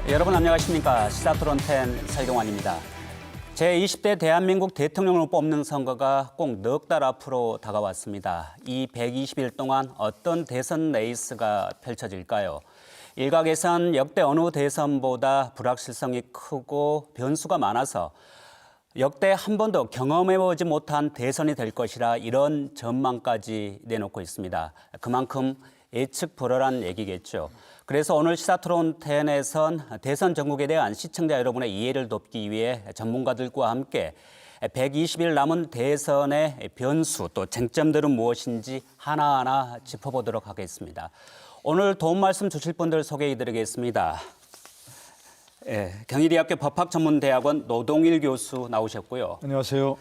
여러분 안녕하십니까. 시사토론텐 설경환입니다. 제20대 대한민국 대통령을 뽑는 선거가 꼭 넉 달 앞으로 다가왔습니다. 이 120일 동안 어떤 대선 레이스가 펼쳐질까요? 일각에선 역대 어느 대선보다 불확실성이 크고 변수가 많아서 역대 한 번도 경험해보지 못한 대선이 될 것이라 이런 전망까지 내놓고 있습니다. 그만큼 예측 불허란 얘기겠죠. 그래서 오늘 시사토론10에선 대선 전국에 대한 시청자 여러분의 이해를 돕기 위해 전문가들과 함께 120일 남은 대선의 변수 또 쟁점들은 무엇인지 하나하나 짚어보도록 하겠습니다. 오늘 도움 말씀 주실 분들 소개해드리겠습니다. 경희대학교 법학전문대학원 노동일 교수 나오셨고요. 안녕하세요.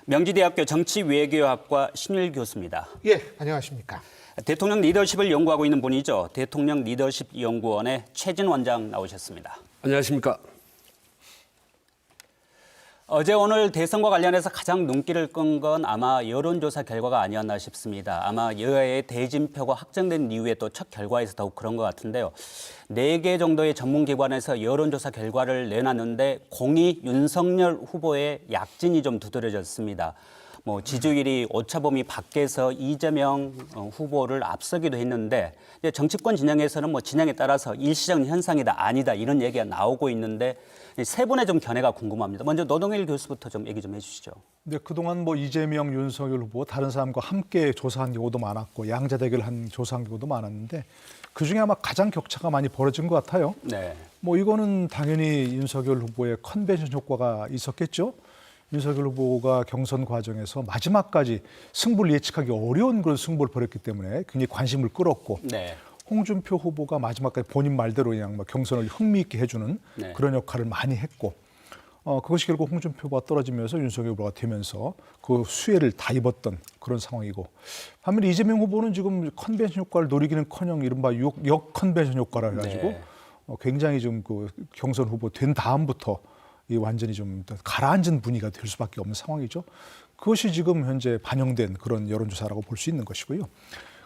명지대학교 정치외교학과 신일 교수입니다. 예, 안녕하십니까. 대통령 리더십을 연구하고 있는 분이죠. 대통령 리더십 연구원의 최진 원장 나오셨습니다. 안녕하십니까. 어제 오늘 대선과 관련해서 가장 눈길을 끈 건 아마 여론조사 결과가 아니었나 싶습니다. 아마 여야의 대진표가 확정된 이후에 또 첫 결과에서 더욱 그런 것 같은데요. 4개 정도의 전문기관에서 여론조사 결과를 내놨는데 공이 윤석열 후보의 약진이 좀 두드러졌습니다. 지지율이 오차범위 밖에서 이재명 후보를 앞서기도 했는데 정치권 진영에서는 진영에 따라서 일시적 현상이다 아니다 이런 얘기가 나오고 있는데 세 분의 좀 견해가 궁금합니다. 먼저 노동일 교수부터 좀 얘기 좀 해주시죠. 네, 그동안 이재명, 윤석열 후보 다른 사람과 함께 조사한 경우도 많았고 양자 대결한 조사한 경우도 많았는데 그중에 아마 가장 격차가 많이 벌어진 것 같아요. 네. 이거는 당연히 윤석열 후보의 컨벤션 효과가 있었겠죠. 윤석열 후보가 경선 과정에서 마지막까지 승부를 예측하기 어려운 그런 승부를 벌였기 때문에 굉장히 관심을 끌었고 네. 홍준표 후보가 마지막까지 본인 말대로 그냥 경선을 흥미있게 해주는 네. 그런 역할을 많이 했고 그것이 결국 홍준표 후보가 떨어지면서 윤석열 후보가 되면서 그 수혜를 다 입었던 그런 상황이고 반면에 이재명 후보는 지금 컨벤션 효과를 노리기는커녕 이른바 역 컨벤션 효과라 해가지고 네. 굉장히 좀 그 경선 후보 된 다음부터 이 완전히 좀 가라앉은 분위기가 될 수밖에 없는 상황이죠. 그것이 지금 현재 반영된 그런 여론조사라고 볼 수 있는 것이고요.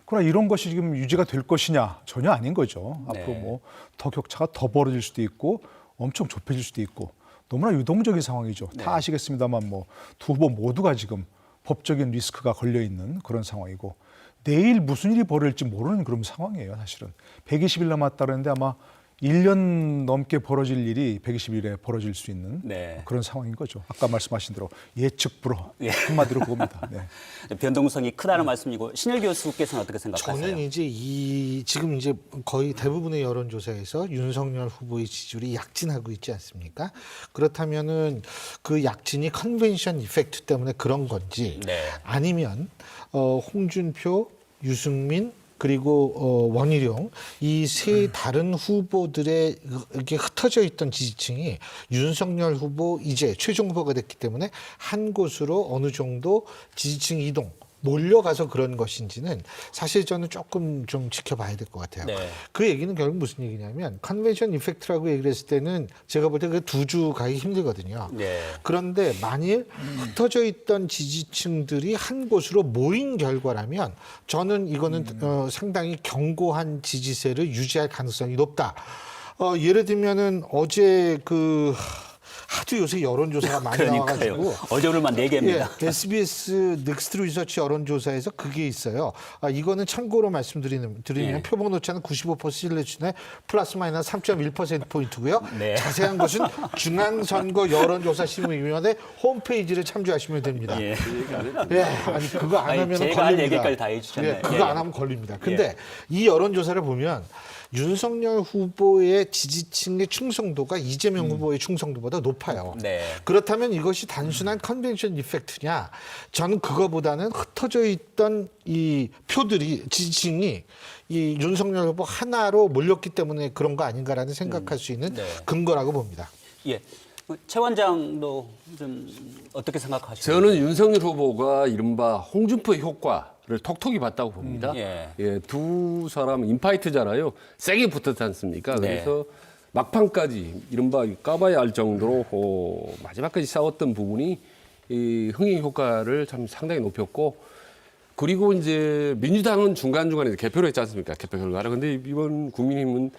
그러나 이런 것이 지금 유지가 될 것이냐 전혀 아닌 거죠. 네. 앞으로 더 격차가 더 벌어질 수도 있고 엄청 좁혀질 수도 있고 너무나 유동적인 상황이죠. 네. 다 아시겠습니다만 두 후보 모두가 지금 법적인 리스크가 걸려 있는 그런 상황이고 내일 무슨 일이 벌어질지 모르는 그런 상황이에요. 사실은 120일 남았다는데 아마 1년 넘게 벌어질 일이 120일에 벌어질 수 있는 네. 그런 상황인 거죠. 아까 말씀하신 대로 예측 불허 예. 한마디로 그겁니다. 네. 변동성이 크다는 말씀이고 신일 교수께서는 어떻게 생각하세요? 저는 이제 지금 이제 거의 대부분의 여론조사에서 윤석열 후보의 지지율이 약진하고 있지 않습니까? 그렇다면은 그 약진이 컨벤션 이펙트 때문에 그런 건지 네. 아니면 홍준표, 유승민 그리고 원희룡 이 세 다른 후보들의 이렇게 흩어져 있던 지지층이 윤석열 후보 이제 최종 후보가 됐기 때문에 한 곳으로 어느 정도 지지층 이동 몰려가서 그런 것인지는 사실 저는 조금 좀 지켜봐야 될 것 같아요. 네. 그 얘기는 결국 무슨 얘기냐면 컨벤션 이펙트라고 얘기를 했을 때는 제가 볼 때 그 2주 가기 힘들거든요. 네. 그런데 만일 흩어져 있던 지지층들이 한 곳으로 모인 결과라면 저는 이거는 상당히 견고한 지지세를 유지할 가능성이 높다. 예를 들면은 어제 하도 요새 여론조사가 많이 나와가지고 어제 오늘만 4개입니다. 예, SBS 넥스트 리서치 여론조사에서 그게 있어요. 이거는 참고로 말씀드리면 예. 표본 오차는 95% 신뢰층에 플러스 마이너스 3.1%포인트고요. 네. 자세한 것은 중앙선거 여론조사심의위원회 홈페이지를 참조하시면 됩니다. 예. 예, 아니 그거 안 하면 제가 할 걸립니다. 얘기까지 다 해주셨네요. 예, 그거 예. 안 하면 걸립니다. 근데 이 여론조사를 보면 윤석열 후보의 지지층의 충성도가 이재명 후보의 충성도보다 높아요. 네. 그렇다면 이것이 단순한 컨벤션 이펙트냐? 저는 그거보다는 흩어져 있던 이 표들이 지지층이 이 윤석열 후보 하나로 몰렸기 때문에 그런 거 아닌가라는 생각할 수 있는 네. 근거라고 봅니다. 예. 최 원장도 좀 어떻게 생각하시나요? 저는 윤석열 후보가 이른바 홍준표 효과를 톡톡히 봤다고 봅니다. 예. 두 사람 인파이트잖아요. 세게 붙었지 않습니까? 네. 그래서 막판까지 이른바 까봐야 알 정도로 마지막까지 싸웠던 부분이 이 흥행 효과를 참 상당히 높였고 그리고 이제 민주당은 중간중간에 개표를 했지 않습니까? 개표 결과를. 근데 이번 국민의힘은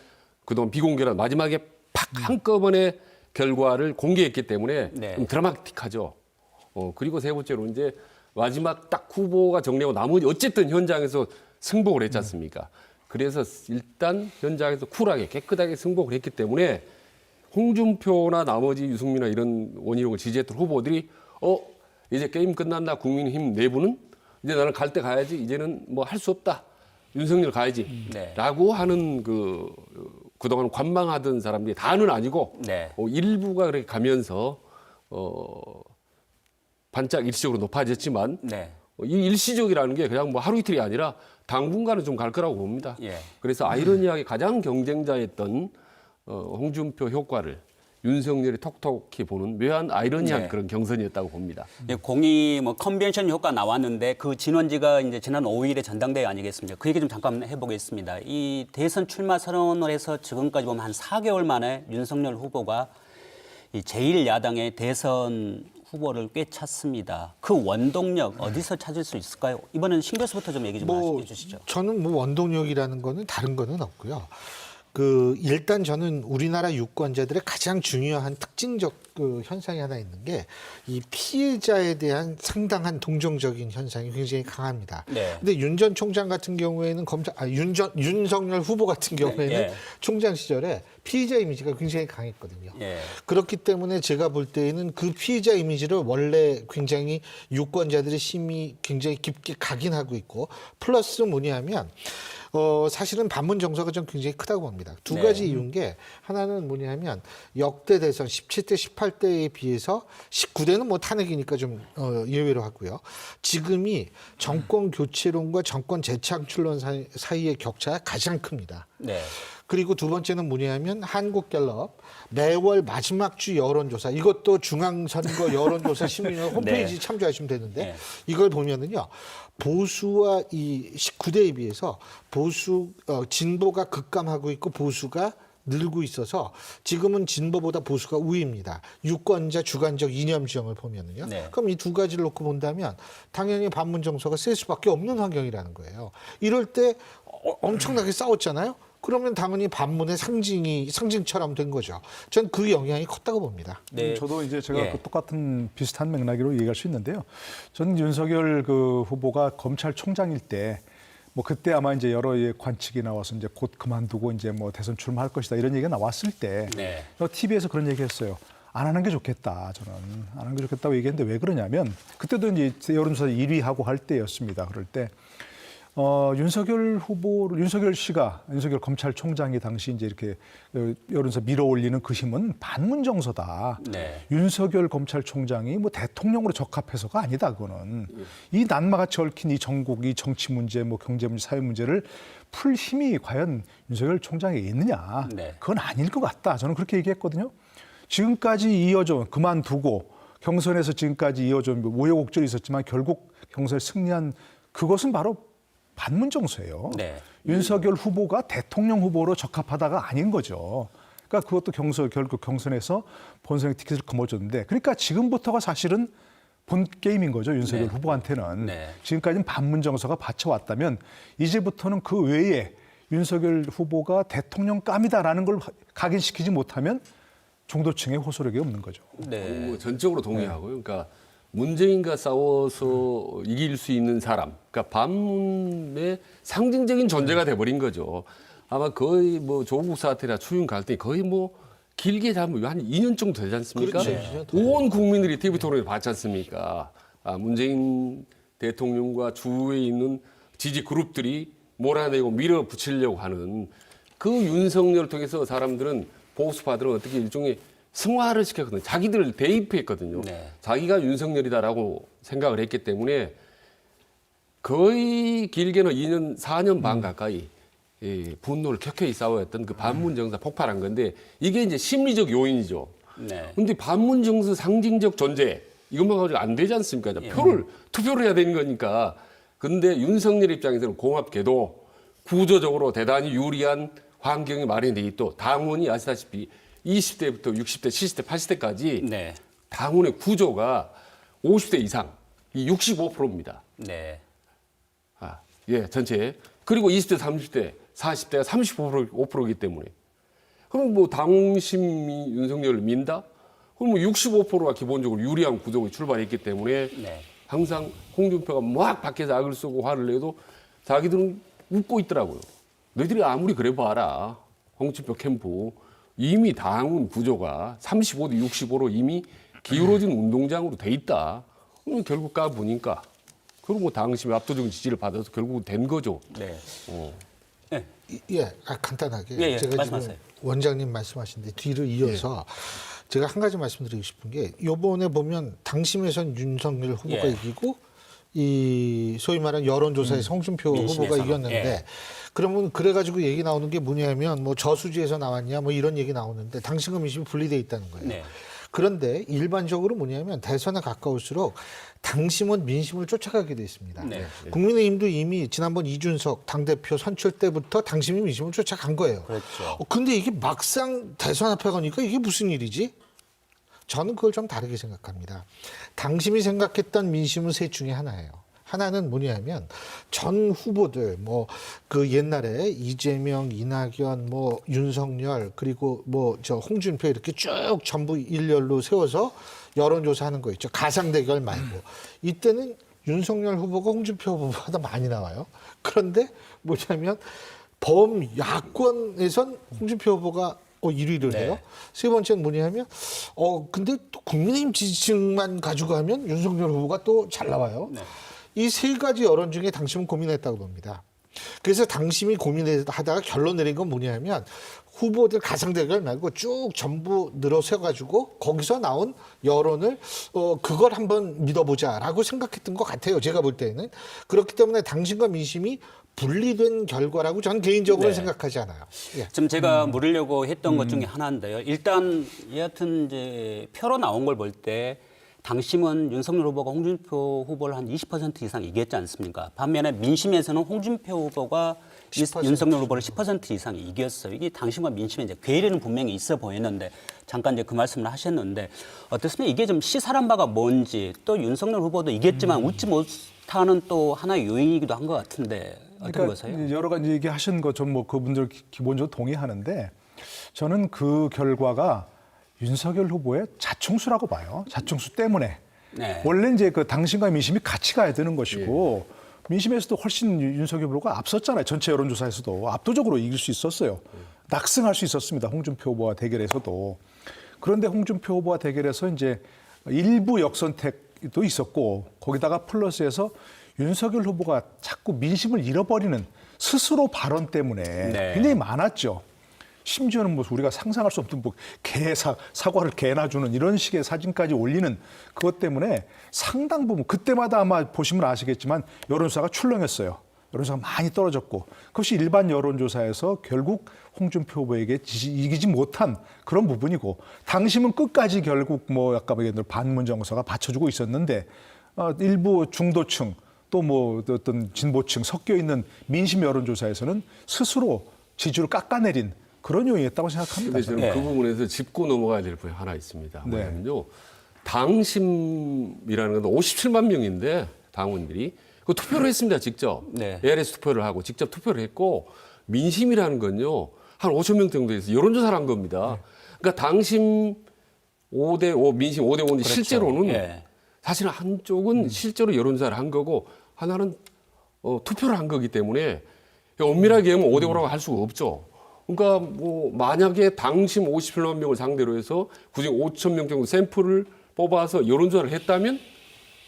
그동안 비공개라 마지막에 팍 딱 한꺼번에 결과를 공개했기 때문에 네. 좀 드라마틱하죠. 그리고 세 번째로 이제 마지막 딱 후보가 정리하고 나머지 어쨌든 현장에서 승복을 했지 않습니까? 그래서 일단 현장에서 쿨하게 깨끗하게 승복을 했기 때문에 홍준표나 나머지 유승민이나 이런 원희룡을 지지했던 후보들이 이제 게임 끝난다. 국민의힘 내부는 이제 나는 갈 때 가야지. 이제는 뭐 할 수 없다. 윤석열 가야지. 네. 라고 하는 그동안 관망하던 사람들이 다는 아니고 네. 일부가 그렇게 가면서 반짝 일시적으로 높아졌지만 네. 이 일시적이라는 게 그냥 뭐 하루 이틀이 아니라 당분간은 좀 갈 거라고 봅니다. 예. 그래서 아이러니하게 가장 경쟁자였던 홍준표 효과를 윤석열이 톡톡히 보는 묘한 아이러니한 네. 그런 경선이었다고 봅니다. 예, 공이 뭐 컨벤션 효과 나왔는데 그 진원지가 이제 지난 5일에 전당대회 아니겠습니까? 그 얘기 좀 잠깐 해보겠습니다. 이 대선 출마 선언을 해서 지금까지 보면 한 4개월 만에 윤석열 후보가 이 제1야당의 대선 후보를 꿰찼습니다. 그 원동력 어디서 찾을 수 있을까요? 이번에는 신 교수부터 좀 얘기 좀 해주시죠. 저는 뭐 원동력이라는 거는 다른 거는 없고요. 일단 저는 우리나라 유권자들의 가장 중요한 특징적 현상이 하나 있는 게 이 피해자에 대한 상당한 동정적인 현상이 굉장히 강합니다. 네. 근데 윤 전 총장 같은 경우에는 윤석열 후보 같은 경우에는 예. 총장 시절에 피해자 이미지가 굉장히 강했거든요. 예. 그렇기 때문에 제가 볼 때에는 그 피해자 이미지를 원래 굉장히 유권자들의 심이 굉장히 깊게 각인하고 있고 플러스 뭐냐면 사실은 반문 정서가 좀 굉장히 크다고 봅니다. 두 네. 가지 이유인 게 하나는 뭐냐면 역대 대선 17대, 18대에 비해서 19대는 뭐 탄핵이니까 좀 예외로 하고요. 지금이 정권 교체론과 정권 재창출론 사이의 격차가 가장 큽니다. 네. 그리고 두 번째는 뭐냐면 한국갤럽 매월 마지막 주 여론조사 이것도 중앙선거 여론조사 시민위원 홈페이지 네. 참조하시면 되는데 네. 이걸 보면은요 보수와 이 19대에 비해서 진보가 급감하고 있고 보수가 늘고 있어서 지금은 진보보다 보수가 우위입니다. 유권자 주관적 이념 지형을 보면은요. 네. 그럼 이 두 가지를 놓고 본다면 당연히 반문 정서가 셀 수밖에 없는 환경이라는 거예요. 이럴 때 엄청나게 싸웠잖아요. 그러면 당연히 반문의 상징처럼 된 거죠. 전 그 영향이 컸다고 봅니다. 네. 저도 이제 제가 예. 그 똑같은 비슷한 맥락으로 얘기할 수 있는데요. 저는 윤석열 후보가 검찰총장일 때 뭐 그때 아마 이제 여러 관측이 나와서 이제 곧 그만두고 이제 뭐 대선 출마할 것이다 이런 얘기가 나왔을 때 네. TV에서 그런 얘기했어요. 안 하는 게 좋겠다. 저는 안 하는 게 좋겠다고 얘기했는데 왜 그러냐면 그때도 이제 여론조사 1위 하고 할 때였습니다. 그럴 때 윤석열 검찰총장이 당시 이제 이렇게 여론조사 밀어올리는 그 힘은 반문 정서다. 네. 윤석열 검찰총장이 뭐 대통령으로 적합해서가 아니다. 그거는 이 난마같이 얽힌 이 전국, 이 정치 문제, 뭐 경제 문제, 사회 문제를 풀 힘이 과연 윤석열 총장에 있느냐? 네. 그건 아닐 것 같다. 저는 그렇게 얘기했거든요. 지금까지 이어져 그만두고 경선에서 지금까지 이어져 우여곡절이 있었지만 결국 경선에 승리한 그것은 바로 반문 정서예요. 네. 윤석열 후보가 대통령 후보로 적합하다가 아닌 거죠. 그러니까 그것도 결국 경선에서 본선에 티켓을 거머쥐었는데 그러니까 지금부터가 사실은 본 게임인 거죠. 윤석열 네. 후보한테는. 네. 지금까지는 반문 정서가 받쳐왔다면 이제부터는 그 외에 윤석열 후보가 대통령감이다라는 걸 각인시키지 못하면 중도층의 호소력이 없는 거죠. 네. 뭐 전적으로 동의하고요. 그러니까 문재인과 싸워서 이길 수 있는 사람, 그러니까 반문의 상징적인 존재가 돼버린 거죠. 아마 거의 뭐 조국 사태나 추윤 갈등이 거의 뭐 길게 잡으면 한 2년 정도 되지 않습니까? 그렇죠. 온 국민들이 TV 토론을 봤지 않습니까? 문재인 대통령과 주위에 있는 지지 그룹들이 몰아내고 밀어붙이려고 하는 그 윤석열을 통해서 사람들은 보수파들은 어떻게 일종의 승화를 시켰거든요. 자기들을 대입했거든요. 네. 자기가 윤석열이다라고 생각을 했기 때문에 거의 길게는 2년, 4년 반 가까이 분노를 켜켜이 싸워했던 그 반문 정서 폭발한 건데 이게 이제 심리적 요인이죠. 네. 근데 반문 정서 상징적 존재 이것만 가지고 안 되지 않습니까? 투표를 해야 되는 거니까. 근데 윤석열 입장에서는 고맙게도 구조적으로 대단히 유리한 환경이 마련돼 있고 당원이 아시다시피 20대부터 60대, 70대, 80대까지 네. 당원의 구조가 50대 이상, 이 65%입니다. 네. 전체. 그리고 20대, 30대, 40대가 35%이기 때문에 그럼 뭐 당심이 윤석열을 민다? 그럼 뭐 65%가 기본적으로 유리한 구도로 출발했기 때문에 네. 항상 홍준표가 막 밖에서 악을 쓰고 화를 내도 자기들은 웃고 있더라고요. 너희들이 아무리 그래 봐라. 홍준표 캠프 이미 당원 구조가 35대 65로 이미 기울어진 운동장으로 돼 있다. 그럼 결국 가 보니까 그리고 뭐 당심이 압도적인 지지를 받아서 결국 된 거죠. 네. 예, 간단하게 예, 제가 말씀하세요. 지금 원장님 말씀하신 데 뒤를 이어서 제가 한 가지 말씀드리고 싶은 게 요번에 보면 당심에선 윤석열 후보가 예. 이기고 이 소위 말하는 여론조사에서 홍준표 후보가 민심에서는. 이겼는데 예. 그러면 그래가지고 얘기 나오는 게 뭐냐면 뭐 저수지에서 나왔냐 뭐 이런 얘기 나오는데 당심과 민심이 분리돼 있다는 거예요. 네. 그런데 일반적으로 뭐냐면 대선에 가까울수록 당심은 민심을 쫓아가게 돼 있습니다. 네. 국민의힘도 이미 지난번 이준석 당대표 선출 때부터 당심이 민심을 쫓아간 거예요. 그렇죠. 근데 이게 막상 대선 앞에 가니까 이게 무슨 일이지? 저는 그걸 좀 다르게 생각합니다. 당심이 생각했던 민심은 셋 중에 하나예요. 하나는 뭐냐면 전 후보들 뭐 그 옛날에 이재명, 이낙연, 뭐 윤석열 그리고 뭐 저 홍준표 이렇게 쭉 전부 일렬로 세워서 여론조사하는 거 있죠. 가상 대결 말고 이때는 윤석열 후보가 홍준표 후보보다 많이 나와요. 그런데 뭐냐면 범야권에선 홍준표 후보가 1위를 해요. 네. 세 번째는 뭐냐면 근데 또 국민의힘 지지층만 가지고 하면 윤석열 후보가 또 잘 나와요. 네. 이 세 가지 여론 중에 당심은 고민했다고 봅니다. 그래서 당심이 고민하다가 결론 내린 건 뭐냐면 후보들 가상대결 말고 쭉 전부 늘어서가지고 거기서 나온 여론을 그걸 한번 믿어보자라고 생각했던 것 같아요. 제가 볼 때는. 그렇기 때문에 당심과 민심이 분리된 결과라고 저는 개인적으로 네. 생각하지 않아요. 예. 지금 제가 물으려고 했던 것 중에 하나인데요. 일단 여하튼 이제 표로 나온 걸 볼 때 당심은 윤석열 후보가 홍준표 후보를 한 20% 이상 이겼지 않습니까? 반면에 민심에서는 홍준표 후보가 10%. 윤석열 후보를 10% 이상 이겼어요. 이게 당심과 민심에 이제 괴리는 분명히 있어 보였는데 잠깐 이제 그 말씀을 하셨는데 어떻습니까? 이게 좀 시사한 바가 뭔지 또 윤석열 후보도 이겼지만 웃지 못하는 또 하나의 요인이기도 한 것 같은데 어떻게 보세요? 여러 가지 얘기하신 것 좀 뭐 그분들 기본적으로 동의하는데 저는 그 결과가 윤석열 후보의 자충수라고 봐요. 자충수 때문에. 네. 원래 이제 그 당심과 민심이 같이 가야 되는 것이고 민심에서도 훨씬 윤석열 후보가 앞섰잖아요. 전체 여론조사에서도 압도적으로 이길 수 있었어요. 낙승할 수 있었습니다. 홍준표 후보와 대결에서도. 그런데 홍준표 후보와 대결에서 이제 일부 역선택도 있었고 거기다가 플러스해서 윤석열 후보가 자꾸 민심을 잃어버리는 스스로 발언 때문에 네. 굉장히 많았죠. 심지어는 뭐 우리가 상상할 수 없는 뭐 사과를 개나 주는 이런 식의 사진까지 올리는 그것 때문에 상당 부분 그때마다 아마 보시면 아시겠지만 여론조사가 출렁했어요. 여론조사가 많이 떨어졌고 그것이 일반 여론조사에서 결국 홍준표 후보에게 이기지 못한 그런 부분이고 당심은 끝까지 결국 뭐 아까 얘기한 반문 정서가 받쳐주고 있었는데 일부 중도층 또 뭐 어떤 진보층 섞여 있는 민심 여론조사에서는 스스로 지지를 깎아내린 그런 요인이었다고 생각합니다. 근데 저는 네. 그 부분에서 짚고 넘어가야 될 부분이 하나 있습니다. 네. 뭐냐면요. 당심이라는 건 57만 명인데 당원들이 그 투표를 했습니다. 직접. 네. ARS 투표를 하고 직접 투표를 했고 민심이라는 건요. 한 5천 명 정도 해서 여론조사를 한 겁니다. 그러니까 당심 5대5, 민심 5대5인데 그렇죠. 실제로는 예. 사실 한쪽은 실제로 여론조사를 한 거고 하나는 투표를 한 거기 때문에 엄밀하게 하면 5대5라고 할 수가 없죠. 그러니까 뭐 만약에 당심 57만 명을 상대로 해서 그중 5천 명 정도 샘플을 뽑아서 여론조사를 했다면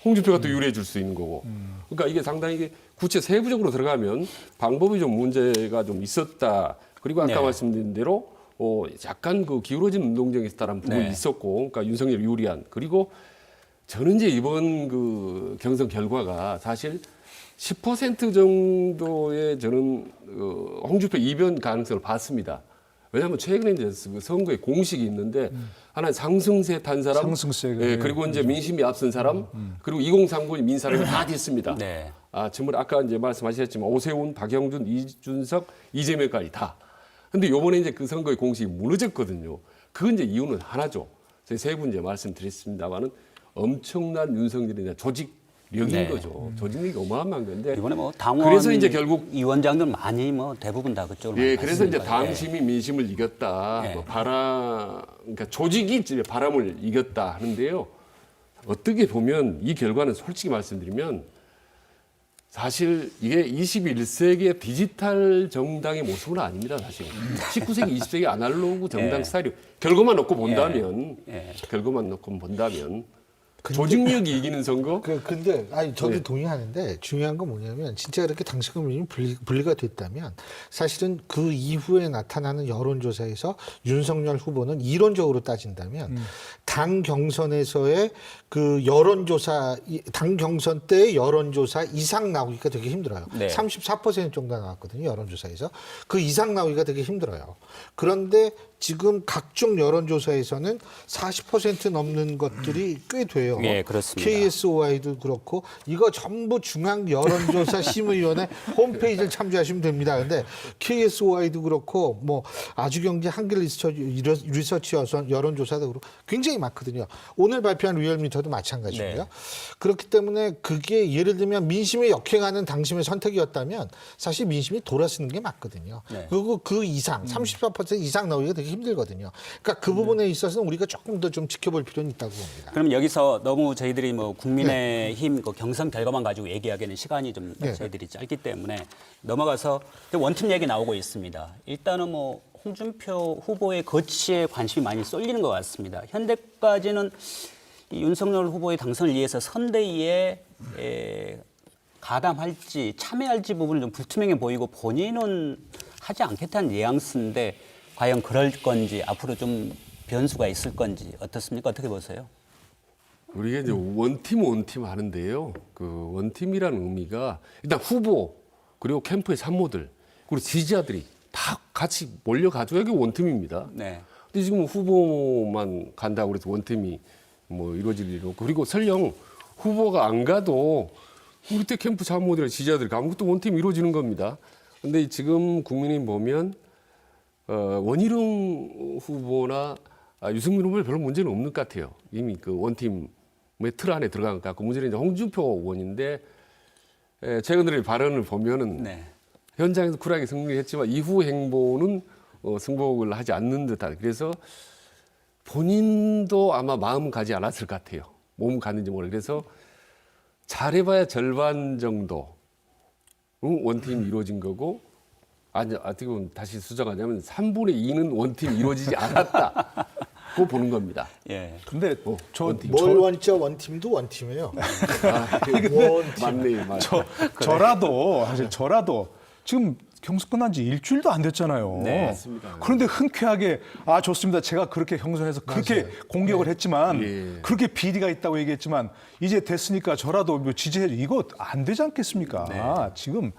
홍준표가 또 유리해질 수 있는 거고. 그러니까 이게 상당히 구체 세부적으로 들어가면 방법이 좀 문제가 좀 있었다. 그리고 아까 네. 말씀드린 대로 약간 그 기울어진 운동장에 있었다는 부분이 네. 있었고, 그러니까 윤석열 유리한. 그리고 저는 이제 이번 그 경선 결과가 사실 10% 정도의 저는 홍준표 이변 가능성을 봤습니다. 왜냐하면 최근에 이제 그 선거에 공식이 있는데 하나는 상승세 탄 사람, 상승세. 예, 그리고 이제 민심이 앞선 사람, 그리고 2030이 민 사람이 다 됐습니다. 네. 전부 아까 이제 말씀하셨지만 오세훈, 박영준, 이준석, 이재명까지 다. 근데 요번에 이제 그 선거의 공식이 무너졌거든요. 그 이제 이유는 하나죠. 저희 세 분 이제 말씀드렸습니다만은 엄청난 윤석열의 조직 력인 거죠. 조직력이 어마어마한 건데. 이번에 뭐 당원 그래서 이제 결국 위원장들 많이 뭐 대부분 다 그쪽으로 예, 많이 그래서 이제 갔으니까요. 당심이 민심을 이겼다. 예. 뭐 그러니까 조직이 이제 바람을 이겼다 하는데요. 어떻게 보면 이 결과는 솔직히 말씀드리면 사실 이게 21세기의 디지털 정당의 모습은 아닙니다, 사실. 19세기, 20세기 아날로그 정당 예. 스타일이 결과만 놓고 본다면, 예. 결과만 놓고 본다면 조직력이 이기는 선거? 근데 아니 저도 네. 동의하는데 중요한 건 뭐냐면 진짜 그렇게 당시금 민심이 분리가 됐다면 사실은 그 이후에 나타나는 여론조사에서 윤석열 후보는 이론적으로 따진다면 당 경선에서의 그 여론조사 당 경선 때의 여론조사 이상 나오기가 되게 힘들어요. 네. 34% 정도 나왔거든요. 여론조사에서 그 이상 나오기가 되게 힘들어요. 그런데 지금 각종 여론조사에서는 40% 넘는 것들이 꽤 돼요. 예, 그렇습니다. KSOI도 그렇고 이거 전부 중앙 여론조사 심의위원회 홈페이지를 참조하시면 됩니다. 그런데 KSOI도 그렇고 뭐 아주경제 한길 리서치 여론조사도 그렇고 굉장히 많거든요. 오늘 발표한 리얼미터도 마찬가지고요. 네. 그렇기 때문에 그게 예를 들면 민심에 역행하는 당심의 선택이었다면 사실 민심이 돌아서는 게 맞거든요. 네. 그리고 그 이상 34% 이상 나오기가 되게 힘들거든요. 그러니까 그 부분에 있어서는 우리가 조금 더 좀 지켜볼 필요는 있다고 봅니다. 그럼 여기서 너무 저희들이 뭐 국민의힘 그 경선 결과만 가지고 얘기하기에는 시간이 좀 네. 저희들이 짧기 때문에 넘어가서 원팀 얘기 나오고 있습니다. 일단은 뭐 홍준표 후보의 거취에 관심이 많이 쏠리는 것 같습니다. 현재까지는 이 윤석열 후보의 당선을 위해서 선대위에 가담할지 참여할지 부분은 좀 불투명해 보이고 본인은 하지 않겠다는 뉘앙스인데 과연 그럴 건지 앞으로 좀 변수가 있을 건지 어떻습니까? 어떻게 보세요? 우리가 이제 원팀 하는데요. 그 원팀이라는 의미가 일단 후보 그리고 캠프의参모들 그리고 지지자들이 다 같이 몰려가지고 이게 원팀입니다. 네. 근데 지금 후보만 간다고 그래서 원팀이 뭐 이루어질 일 없고 그리고 설령 후보가 안 가도 우리 때 캠프参모들이나 지지자들이 가면 그것도 원팀이 이루어지는 겁니다. 근데 지금 국민의힘 보면 원희룡 후보나 유승민 후보는 별로 문제는 없는 것 같아요. 이미 그 원팀의 틀 안에 들어간 것 같고 문제는 이제 홍준표 의원인데 최근 들의 발언을 보면은 네. 현장에서 쿨하게 승리했지만 이후 행보는 승복을 하지 않는 듯한 그래서 본인도 아마 마음 가지 않았을 것 같아요. 몸 갔는지 모르겠어요. 그래서 잘해봐야 절반 정도 원팀이 이루어진 거고 아니, 어떻게 보면 다시 수정하자면 3분의 2는 원팀이 이루어지지 않았다고 보는 겁니다. 예. 근데 저 원팀. 뭘 원자 원팀도 원팀이에요. 맞네요, 맞네요. 저라도 사실 저라도 지금 경선 끝난 지 일주일도 안 됐잖아요. 네, 맞습니다. 그런데 흔쾌하게 좋습니다. 제가 그렇게 경선에서 그렇게 공격을 했지만 예. 그렇게 비리가 있다고 얘기했지만 이제 됐으니까 저라도 뭐 지지해 이거 안 되지 않겠습니까? 지금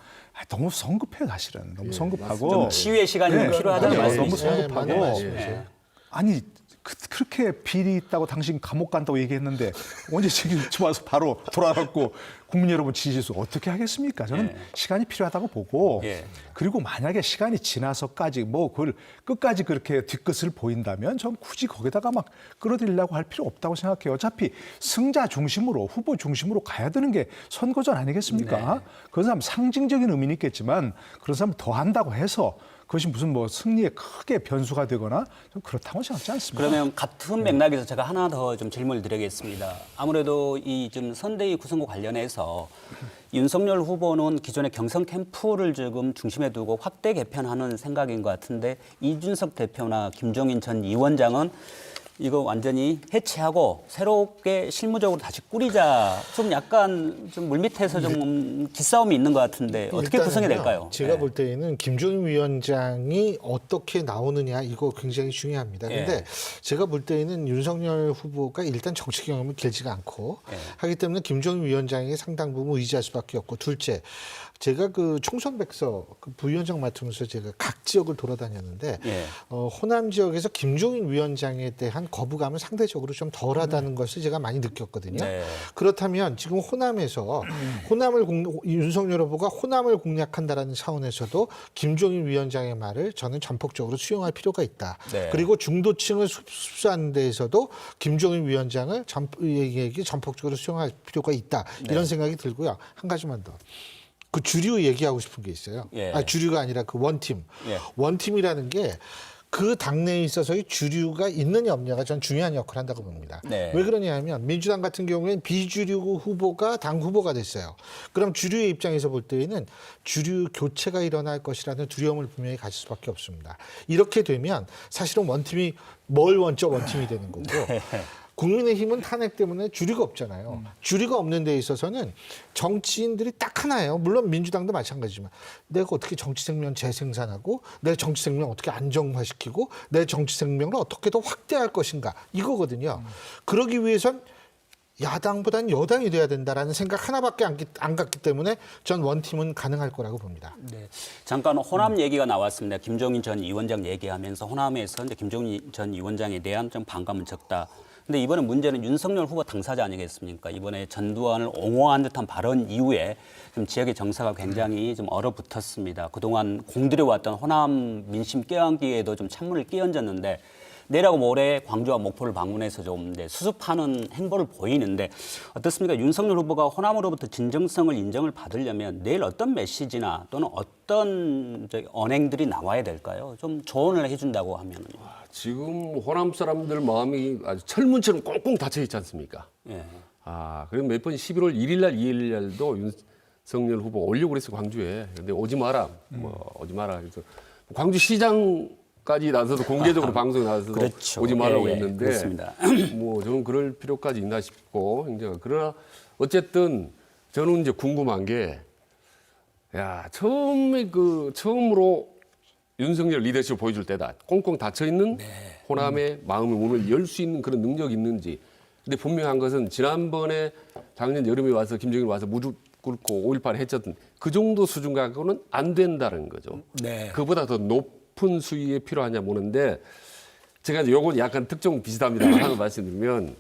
너무 성급해 사실은 너무 성급하고 좀 치유의 시간이 좀 필요하다는 아니요, 말씀이시죠. 너무 성급하고 맞는 말씀이세요. 아니 그렇게 비리 있다고 당신 감옥 간다고 얘기했는데 언제 지금 와서 바로 돌아갔고 국민 여러분 지지해 서 어떻게 하겠습니까? 저는 예. 시간이 필요하다고 보고 예. 그리고 만약에 시간이 지나서까지 뭐 그걸 끝까지 그렇게 뒤끝을 보인다면 전 굳이 거기다가 막 끌어들이려고 할 필요 없다고 생각해요. 어차피 승자 중심으로 후보 중심으로 가야 되는 게 선거전 아니겠습니까? 그런 사람 상징적인 의미는 있겠지만 그런 사람 더 한다고 해서 그것이 무슨 뭐 승리에 크게 변수가 되거나 좀 그렇다고 생각하지 않습니다. 그러면 같은 맥락에서 제가 하나 더 좀 질문을 드리겠습니다. 아무래도 이 좀 선대위 구성과 관련해서 윤석열 후보는 기존의 경선 캠프를 지금 중심에 두고 확대 개편하는 생각인 것 같은데 이준석 대표나 김종인 전 위원장은 이거 완전히 해체하고 새롭게 실무적으로 다시 꾸리자. 좀 약간 좀 물밑에서 좀 기싸움이 있는 것 같은데 어떻게 구성이 일단은요, 될까요? 제가 네. 볼 때에는 김종인 위원장이 어떻게 나오느냐 이거 굉장히 중요합니다. 그런데 예. 제가 볼 때에는 윤석열 후보가 일단 정치 경험이 길지가 않고 예. 하기 때문에 김종인 위원장에게 상당 부분 의지할 수밖에 없고 둘째 제가 그 총선백서 그 부위원장 맡으면서 제가 각 지역을 돌아다녔는데 예. 호남 지역에서 김종인 위원장에 대한 거부감은 상대적으로 좀 덜하다는 것을 제가 많이 느꼈거든요. 네. 그렇다면 지금 호남에서 윤석열 후보가 호남을 공략한다라는 차원에서도 김종인 위원장의 말을 저는 전폭적으로 수용할 필요가 있다. 네. 그리고 중도층을 흡수하는 데에서도 김종인 위원장을 전폭적으로 수용할 필요가 있다. 이런 생각이 들고요. 한 가지만 더. 그 주류 얘기하고 싶은 게 있어요. 예. 주류가 아니라 그 원팀. 예. 원팀이라는 게 그 당내에 있어서의 주류가 있느냐 없느냐가 전 중요한 역할을 한다고 봅니다. 네. 왜 그러냐 하면 민주당 같은 경우에는 비주류 후보가 당 후보가 됐어요. 그럼 주류의 입장에서 볼 때에는 주류 교체가 일어날 것이라는 두려움을 분명히 가질 수밖에 없습니다. 이렇게 되면 사실은 원팀이 뭘 원점 원팀이 되는 거고 국민의힘은 탄핵 때문에 주류가 없잖아요. 주류가 없는 데 있어서는 정치인들이 딱 하나예요. 물론 민주당도 마찬가지지만 내가 어떻게 정치 생명 재생산하고 내 정치 생명 어떻게 안정화시키고 내 정치 생명을 어떻게 더 확대할 것인가 이거거든요. 그러기 위해선 야당보다는 여당이 돼야 된다라는 생각 하나밖에 안 갔기 때문에 전 원팀은 가능할 거라고 봅니다. 네. 잠깐 호남 얘기가 나왔습니다. 김종인 전 위원장 얘기하면서 호남에서 이제 김종인 전 위원장에 대한 좀 반감은 적다. 근데 이번에 문제는 윤석열 후보 당사자 아니겠습니까? 이번에 전두환을 옹호한 듯한 발언 이후에 좀 지역의 정서가 굉장히 좀 얼어붙었습니다. 그동안 공들여왔던 호남 민심 껴안기에도 좀 찬물을 끼얹었는데 내일하고 모레 광주와 목포를 방문해서 좀 수습하는 행보를 보이는데 어떻습니까? 윤석열 후보가 호남으로부터 진정성을 인정을 받으려면 내일 어떤 메시지나 또는 어떤 언행들이 나와야 될까요? 좀 조언을 해준다고 하면은요. 지금 호남 사람들 마음이 아주 철문처럼 꽁꽁 닫혀 있지 않습니까? 예. 그리고 몇 번 11월 1일 날, 2일 날도 윤석열 후보 오려고 그랬어 광주에. 근데 오지 마라, 오지 마라. 그래서 광주시장까지 나서서 공개적으로 방송에 나서서 그렇죠. 오지 말라고 예, 예. 했는데, 그렇습니다. 저는 그럴 필요까지 있나 싶고, 굉장히 그러나 어쨌든 저는 이제 궁금한 게, 처음으로 윤석열 리더십을 보여줄 때다. 꽁꽁 닫혀있는 호남의 마음의 문을 열 수 있는 그런 능력이 있는지. 근데 분명한 것은 지난번에 작년 여름에 와서 김정일 와서 무릎 꿇고 5.18 했었던 그 정도 수준 갖고는 안 된다는 거죠. 네. 그보다 더 높은 수위에 필요하냐 보는데 제가 이제 요건 약간 특정 비슷합니다. 하나 말씀드리면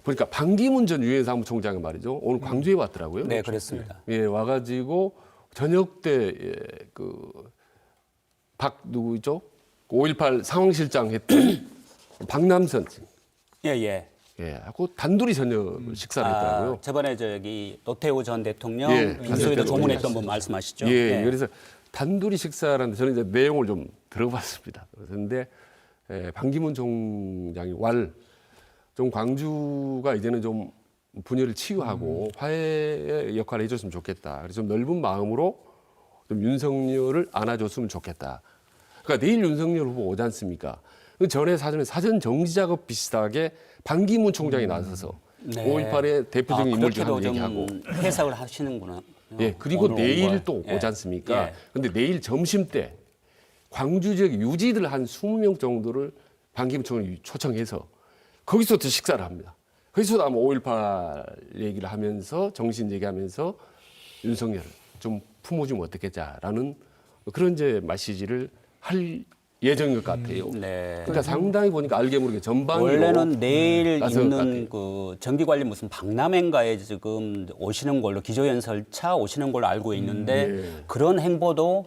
보니까 반기문 전 유엔 사무총장이 말이죠. 오늘 광주에 왔더라고요. 네, 그렇습니다. 예, 와가지고 저녁 때 누구죠? 5.18 상황실장 했던 박남선 예. 하고 단둘이 저녁 식사를 했더라고요. 저번에 노태우 전 대통령 예, 인수위도 예. 조문했던 분 말씀하시죠? 예, 그래서 단둘이 식사라는데 저는 이제 내용을 좀 들어봤습니다. 그런데 반기문 총장이 좀 광주가 이제는 좀 분열을 치유하고 화해의 역할을 해줬으면 좋겠다. 그래서 좀 넓은 마음으로 좀 윤석열을 안아줬으면 좋겠다. 그러니까 내일 윤석열 후보 오지 않습니까? 그 전에 사전 정지 작업 비슷하게 반기문 총장이 나서서 5.18의 대표적인 인물 중 한 얘기하고 해석을 하시는구나. 예, 그리고 오늘 온 내일 걸. 또 예. 오지 않습니까? 예. 근데 내일 점심 때 광주 지역 유지들 한 20명 정도를 반기문 총장이 초청해서 거기서 또 식사를 합니다. 거기서도 아마 5.18 얘기를 하면서 정신 얘기하면서 윤석열을 좀 품어주면 어떻겠냐라는 그런 이제 메시지를 할 예정인 것 같아요. 네. 그러니까 상당히 보니까 알게 모르게 전방위로 원래는 내일 나설 것 있는 같아요. 그 정기관리 무슨 박람회인가에 지금 오시는 걸로 기조연설차 오시는 걸로 알고 있는데 그런 행보도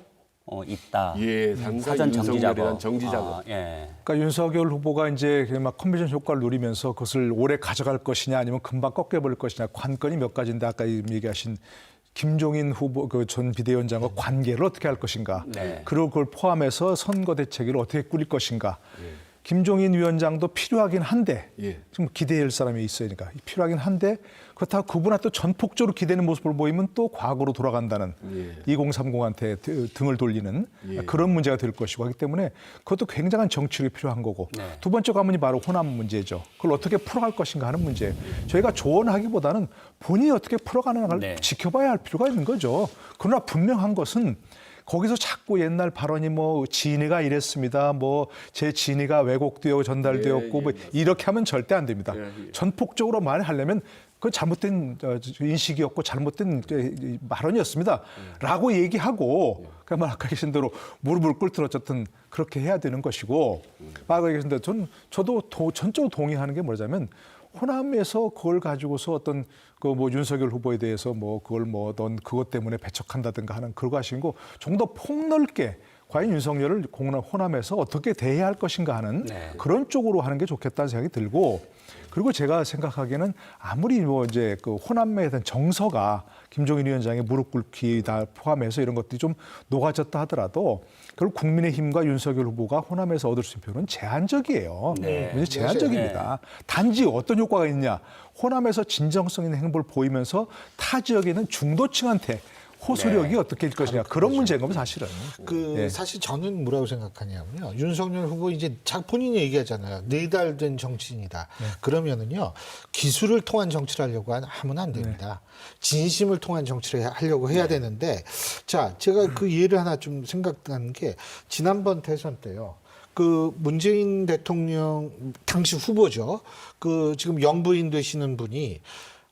있다. 예, 상당히 사전 정지 윤석열에 대한 작업. 정지 작업. 예. 그러니까 윤석열 후보가 이제 막 컨벤션 효과를 누리면서 그것을 오래 가져갈 것이냐 아니면 금방 꺾여버릴 것이냐 관건이 몇 가지인데 아까 얘기하신 김종인 후보 그 전 비대위원장과 관계를 어떻게 할 것인가 네. 그리고 그걸 포함해서 선거 대책을 어떻게 꾸릴 것인가 김종인 위원장도 필요하긴 한데 좀 기대할 사람이 있으니까 필요하긴 한데 그렇다고 그분한테 또 전폭적으로 기대는 모습을 보이면 또 과거로 돌아간다는 2030한테 등을 돌리는 그런 문제가 될 것이고 하기 때문에 그것도 굉장한 정치력이 필요한 거고 두 번째 관문이 바로 호남 문제죠. 그걸 어떻게 풀어갈 것인가 하는 문제. 저희가 조언하기보다는 본인이 어떻게 풀어가는 걸 지켜봐야 할 필요가 있는 거죠. 그러나 분명한 것은 거기서 자꾸 옛날 발언이 뭐 진위가 이랬습니다. 뭐 제 진위가 왜곡되어 전달되었고 뭐 이렇게 하면 절대 안 됩니다. 전폭적으로 말하려면 그 잘못된 인식이었고 잘못된 발언이었습니다. 라고 얘기하고 그러면 아까 계신 대로 무릎을 꿇든 어쨌든 그렇게 해야 되는 것이고 아까 계신 대로 저도 전적으로 동의하는 게 뭐냐면 호남에서 그걸 가지고서 어떤 그 뭐 윤석열 후보에 대해서 뭐 그걸 뭐 넌 그것 때문에 배척한다든가 하는 그거 하신 거 좀 더 폭넓게 과연 윤석열을 호남에서 어떻게 대해야 할 것인가 하는 그런 쪽으로 하는 게 좋겠다는 생각이 들고 그리고 제가 생각하기에는 아무리 뭐 이제 그 호남에 대한 정서가 김종인 위원장의 무릎 꿇기 다 포함해서 이런 것들이 좀 녹아졌다 하더라도 결국 국민의힘과 윤석열 후보가 호남에서 얻을 수 있는 표는 제한적이에요. 굉장히 제한적입니다. 단지 어떤 효과가 있냐. 호남에서 진정성 있는 행보를 보이면서 타 지역에 있는 중도층한테 호소력이 어떻게 될 것이냐 그런 문제인 겁니다 사실은. 사실 저는 뭐라고 생각하냐면요. 윤석열 후보 이제 본인이 얘기하잖아요. 4달 된 정치인이다. 그러면은요 기술을 통한 정치를 하려고 하면 안 됩니다. 진심을 통한 정치를 하려고 해야 되는데 자 제가 그 예를 하나 좀 생각나는 게 지난번 대선 때요. 그 문재인 대통령 당시 후보죠. 그 지금 영부인 되시는 분이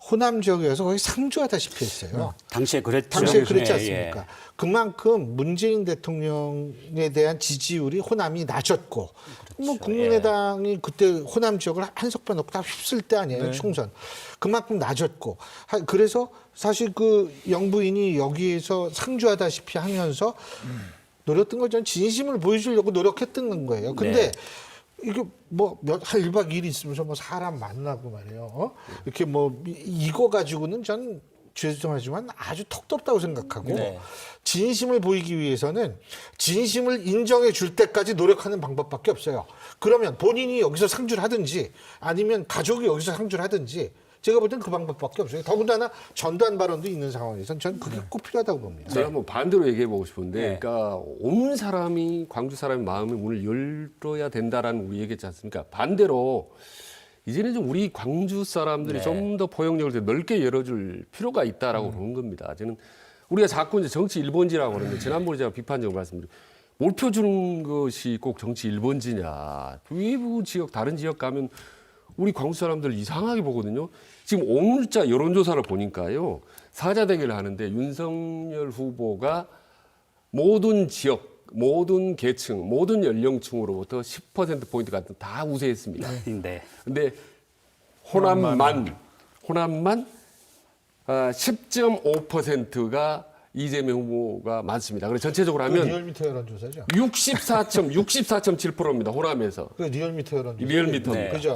호남 지역에서 거의 상주하다시피 했어요. 당시에 그랬죠. 당시에 그랬지 예, 않습니까? 그만큼 문재인 대통령에 대한 지지율이 호남이 낮았고, 뭐 국민의당이 그때 호남 지역을 한석표 놓고 다 휩쓸 때 아니에요, 총선. 그만큼 낮았고, 그래서 사실 그 영부인이 여기에서 상주하다시피 하면서 노렸던 건 전 진심을 보여주려고 노력했던 거예요. 근데 이게 뭐 한 1박 2일 있으면서 뭐 사람 만나고 말이에요. 이렇게 뭐 이거 가지고는 전 죄송하지만 아주 턱없다고 생각하고 진심을 보이기 위해서는 진심을 인정해 줄 때까지 노력하는 방법밖에 없어요. 그러면 본인이 여기서 상주를 하든지 아니면 가족이 여기서 상주를 하든지 제가 볼 땐 그 방법밖에 없어요. 더군다나 전두환 발언도 있는 상황에서는 저는 그게 꼭 필요하다고 봅니다. 제가 뭐 반대로 얘기해 보고 싶은데, 그러니까 온 사람이 광주 사람의 마음의 문을 열어야 된다라는 우리 얘기했지 않습니까? 반대로 이제는 좀 우리 광주 사람들이 좀 더 포용력을 넓게 열어줄 필요가 있다라고 보는 겁니다. 저는 우리가 자꾸 이제 정치 일본지라고 그러는데 지난번에 제가 비판적으로 말씀드린 몰표 주는 것이 꼭 정치 일본지냐? 외부 지역 다른 지역 가면 우리 광주 사람들 이상하게 보거든요. 지금 오늘자 여론조사를 보니까요. 사자 대결을 하는데 윤석열 후보가 모든 지역, 모든 계층, 모든 연령층으로부터 10%포인트 같은 다 우세했습니다. 근데 호남만 10.5%가 이재명 후보가 많습니다. 그래서 전체적으로 하면 리얼미터 여론조사죠. 64.7%입니다. 호남에서. 그 리얼미터 여론조사. 리얼미터. 그죠.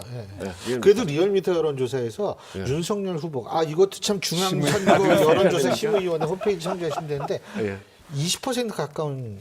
리얼미터. 그래도 리얼미터 여론조사에서 윤석열 후보가 이것도 참 중앙선거 여론조사 심의위원회 홈페이지 참조하시면 되는데 20% 가까운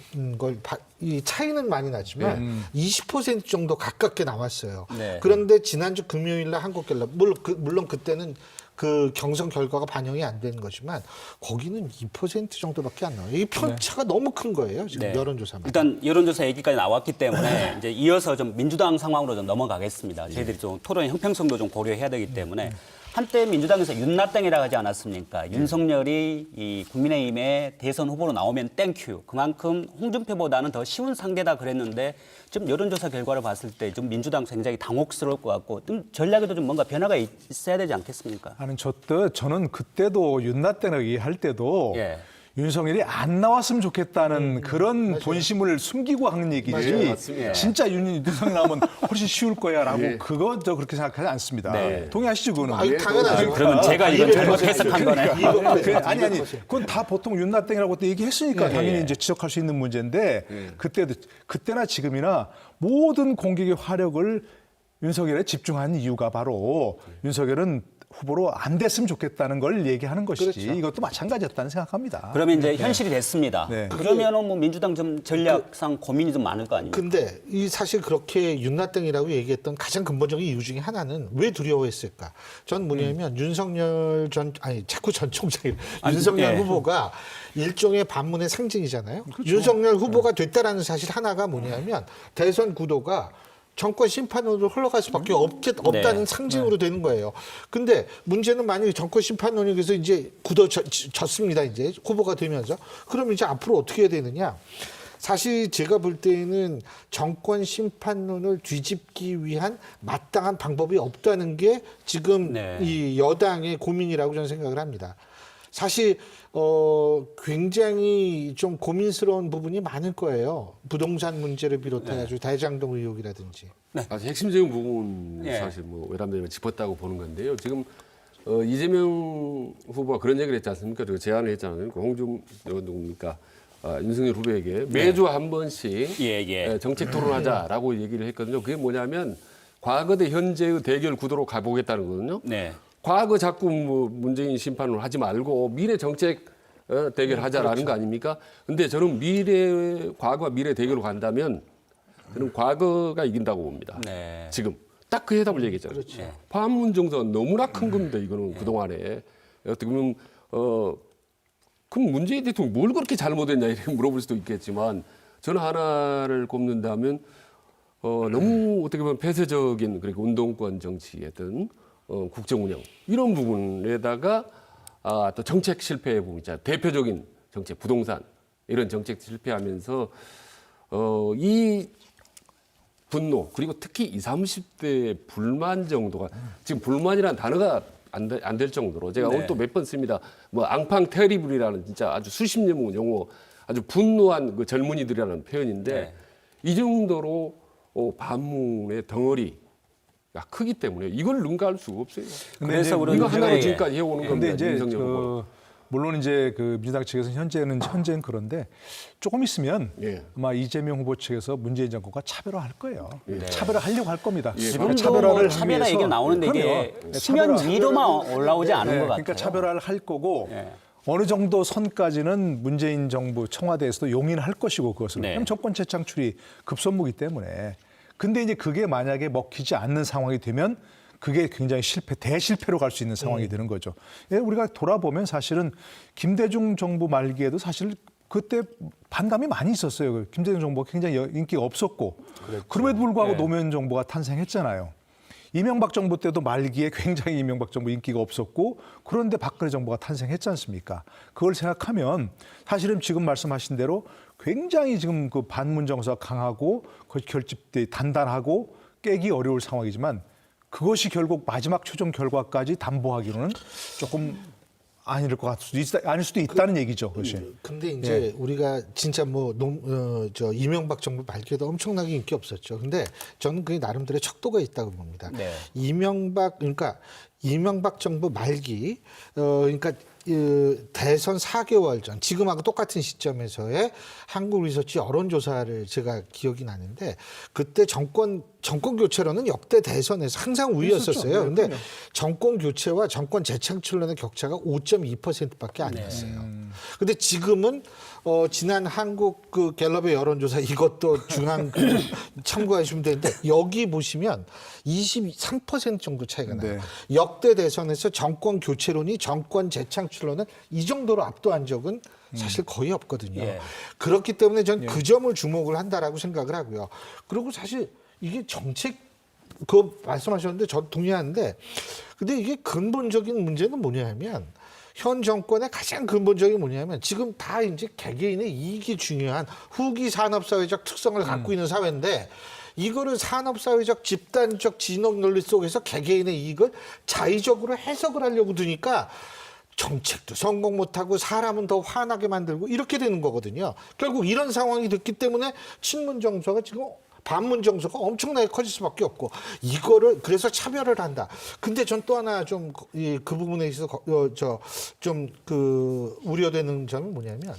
이 차이는 많이 나지만 20% 정도 가깝게 나왔어요. 그런데 지난주 금요일 날 한국갤럽 물론 그때는 그 경선 결과가 반영이 안 된 거지만 거기는 2% 정도밖에 안 나와요. 이 편차가 너무 큰 거예요. 지금 여론조사만. 일단 여론조사 얘기까지 나왔기 때문에 이제 이어서 좀 민주당 상황으로 좀 넘어가겠습니다. 저희들이 좀 토론의 형평성도 좀 고려해야 되기 때문에 한때 민주당에서 윤나땡이라고 하지 않았습니까? 윤석열이 이 국민의힘의 대선 후보로 나오면 땡큐. 그만큼 홍준표보다는 더 쉬운 상대다 그랬는데 지금 여론조사 결과를 봤을 때 좀 민주당 굉장히 당혹스러울 것 같고 좀 전략에도 좀 뭔가 변화가 있어야 되지 않겠습니까? 아니 저는 그때도 윤나땡을 얘기할 때도 윤석열이 안 나왔으면 좋겠다는 그런 본심을 숨기고 하는 얘기지. 진짜 윤석열 나오면 훨씬 쉬울 거야라고 그거 저 그렇게 생각하지 않습니다. 동의하시죠 그거는? 당연하죠. 그러면 제가 이건 잘못 해석한 거네요. 아니 그건 다 보통 윤나땡이라고 또 얘기했으니까 당연히 이제 지적할 수 있는 문제인데 그때나 지금이나 모든 공격의 화력을 윤석열에 집중한 이유가 바로 윤석열은 후보로 안 됐으면 좋겠다는 걸 얘기하는 것이지 이것도 마찬가지였다는 생각합니다. 그러면 이제 현실이 됐습니다. 그러면은 뭐 민주당 좀 전략상 고민이 좀 많을 거 아닙니까? 근데 이 사실 그렇게 윤나땡이라고 얘기했던 가장 근본적인 이유 중에 하나는 왜 두려워했을까? 전 뭐냐면 윤석열 자꾸 전 총장이 윤석열 후보가 일종의 반문의 상징이잖아요. 윤석열 후보가 됐다라는 사실 하나가 뭐냐면 대선 구도가 정권 심판론으로 흘러갈 수밖에 없다는 상징으로 되는 거예요. 근데 문제는 만약에 정권 심판론이 그래서 이제 굳어졌습니다. 이제 후보가 되면서. 그럼 이제 앞으로 어떻게 해야 되느냐? 사실 제가 볼 때에는 정권 심판론을 뒤집기 위한 마땅한 방법이 없다는 게 지금 이 여당의 고민이라고 저는 생각을 합니다. 사실 굉장히 좀 고민스러운 부분이 많을 거예요. 부동산 문제를 비롯해가지고 대장동 의혹이라든지. 아주 핵심적인 부분 예. 사실 뭐 외람되면 짚었다고 보는 건데요. 지금 이재명 후보가 그런 얘기를 했지 않습니까? 그 제안을 했잖아요. 그 홍준 누굽니까? 윤석열 후보에게 매주 한 번씩 정책 토론하자라고 얘기를 했거든요. 그게 뭐냐면 과거 대 현재의 대결 구도로 가보겠다는 거거든요. 과거 자꾸 뭐 문재인 심판을 하지 말고 미래 정책 대결하자라는 거 아닙니까? 근데 저는 과거와 미래 대결로 간다면 저는 과거가 이긴다고 봅니다. 지금 딱 그 해답을 얘기했잖아요. 반문 정서가 너무나 큰 겁니다. 이거는 그동안에 어떻게 보면 그럼 문재인 대통령이 뭘 그렇게 잘못했냐 이렇게 물어볼 수도 있겠지만 저는 하나를 꼽는다면 너무 어떻게 보면 폐쇄적인 그리고 운동권 정치였던 국정 운영 이런 부분에다가 또 정책 실패의 부분 있잖아요. 대표적인 정책 부동산 이런 정책 실패하면서 이 분노 그리고 특히 20, 30대 불만 정도가 지금 불만이라는 단어가 안 될 정도로 제가 오늘 또 몇 번 씁니다. 뭐 앙팡 테리블이라는 진짜 아주 수십 년 묵은 용어, 아주 분노한 그 젊은이들이라는 표현인데 이 정도로 반문의 덩어리가 크기 때문에 이걸 능가할 수가 없어요. 그래서 이거 그런 하나로 지금까지 해오는 겁니다. 근데 이제 윤석열 후보. 물론 이제 그 민주당 측에서는 현재는 그런데 조금 있으면 아마 이재명 후보 측에서 문재인 정권과 차별화할 거예요. 차별화하려고 할 겁니다. 지금도 뭐 차별화 얘기가 나오는데 이게 수면 위로만 올라오지 않은 것 같아요. 그러니까 차별화를 할 거고 어느 정도 선까지는 문재인 정부 청와대에서도 용인할 것이고 그것을 그럼 정권 재창출이 급선무기 때문에 근데 이제 그게 만약에 먹히지 않는 상황이 되면 그게 굉장히 대실패로 갈 수 있는 상황이 되는 거죠. 우리가 돌아보면 사실은 김대중 정부 말기에도 사실 그때 반감이 많이 있었어요. 김대중 정부가 굉장히 인기가 없었고 그럼에도 불구하고 노무현 정부가 탄생했잖아요. 이명박 정부 때도 말기에 굉장히 이명박 정부 인기가 없었고 그런데 박근혜 정부가 탄생했지 않습니까? 그걸 생각하면 사실은 지금 말씀하신 대로 굉장히 지금 그 반문 정서가 강하고 그 결집돼 단단하고 깨기 어려울 상황이지만 그것이 결국 마지막 최종 결과까지 담보하기로는 조금 아닐 수도 있다는 얘기죠. 그것이. 근데 이제 우리가 진짜 이명박 정부 말기에도 엄청나게 인기 없었죠. 근데 저는 그게 나름대로 척도가 있다고 봅니다. 이명박 정부 말기, 그러니까 대선 4개월 전, 지금하고 똑같은 시점에서의 한국리서치 여론조사를 제가 기억이 나는데 그때 정권 교체론은 역대 대선에서 항상 우위였었어요. 근데 정권 교체와 정권 재창출론의 격차가 5.2%밖에 안 났어요. 근데 지금은 지난 한국 그 갤럽의 여론조사 이것도 중앙 참고하시면 되는데 여기 보시면 23% 정도 차이가 나요. 역대 대선에서 정권 교체론이 정권 재창출론은 이 정도로 압도한 적은 사실 거의 없거든요. 그렇기 때문에 전 그 점을 주목을 한다라고 생각을 하고요. 그리고 사실 이게 정책 말씀하셨는데 저 동의하는데 근데 이게 근본적인 문제는 뭐냐면 현 정권의 가장 근본적인 뭐냐면 지금 다 이제 개개인의 이익이 중요한 후기 산업사회적 특성을 갖고 있는 사회인데 이거를 산업사회적 집단적 진영 논리 속에서 개개인의 이익을 자의적으로 해석을 하려고 드니까 정책도 성공 못하고 사람은 더 화나게 만들고 이렇게 되는 거거든요. 결국 이런 상황이 됐기 때문에 친문 정서가 지금 반문 정서가 엄청나게 커질 수밖에 없고 이거를 그래서 차별을 한다. 근데 전 또 하나 좀 그 부분에 있어서 좀 우려되는 점은 뭐냐면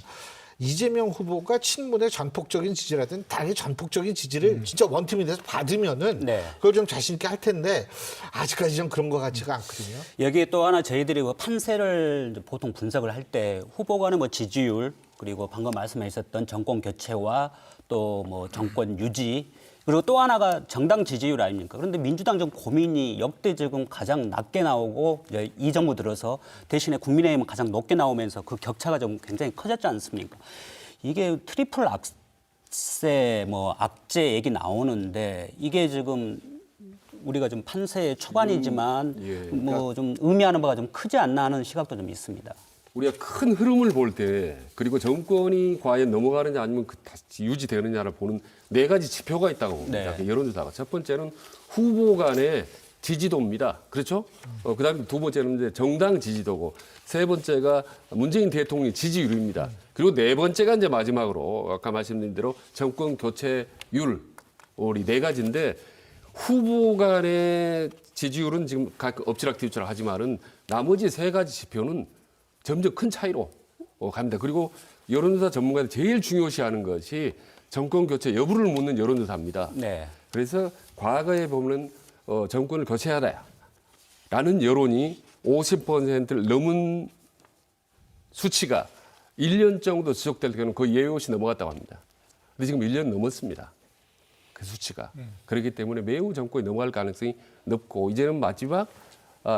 이재명 후보가 친문의 전폭적인 지지라든 당의 전폭적인 지지를 진짜 원팀이 돼서 받으면은 그걸 좀 자신 있게 할 텐데 아직까지 좀 그런 것 같지가 않거든요. 여기에 또 하나 저희들이 판세를 보통 분석을 할 때 후보 간의 지지율 그리고 방금 말씀하셨던 정권 교체와 또 정권 유지 그리고 또 하나가 정당 지지율 아닙니까? 그런데 민주당 좀 고민이 역대 지금 가장 낮게 나오고 이 정부 들어서 대신에 국민의힘은 가장 높게 나오면서 그 격차가 좀 굉장히 커졌지 않습니까? 이게 트리플 세, 뭐 악재 얘기 나오는데 이게 지금 우리가 좀 판세 초반이지만 예. 뭐 좀 의미하는 바가 좀 크지 않나 하는 시각도 좀 있습니다. 우리가 큰 흐름을 볼 때 그리고 정권이 과연 넘어가느냐 아니면 다시 유지되느냐를 보는 네 가지 지표가 있다고 봅니다. 네. 여론조사가 첫 번째는 후보 간의 지지도입니다. 그렇죠? 그다음에 두 번째는 이제 정당 지지도고 세 번째가 문재인 대통령 지지율입니다. 그리고 네 번째가 이제 마지막으로 아까 말씀드린 대로 정권 교체율 우리 네 가지인데 후보 간의 지지율은 지금 각 엎치락뒤치락 하지만은 나머지 세 가지 지표는 점점 큰 차이로 갑니다. 그리고 여론조사 전문가들 제일 중요시하는 것이 정권 교체 여부를 묻는 여론조사입니다. 네. 그래서 과거에 보면 정권을 교체하다라는 여론이 50%를 넘은 수치가 1년 정도 지속될 때는 거의 예외없이 넘어갔다고 합니다. 근데 지금 1년 넘었습니다. 그 수치가. 그렇기 때문에 매우 정권이 넘어갈 가능성이 높고 이제는 마지막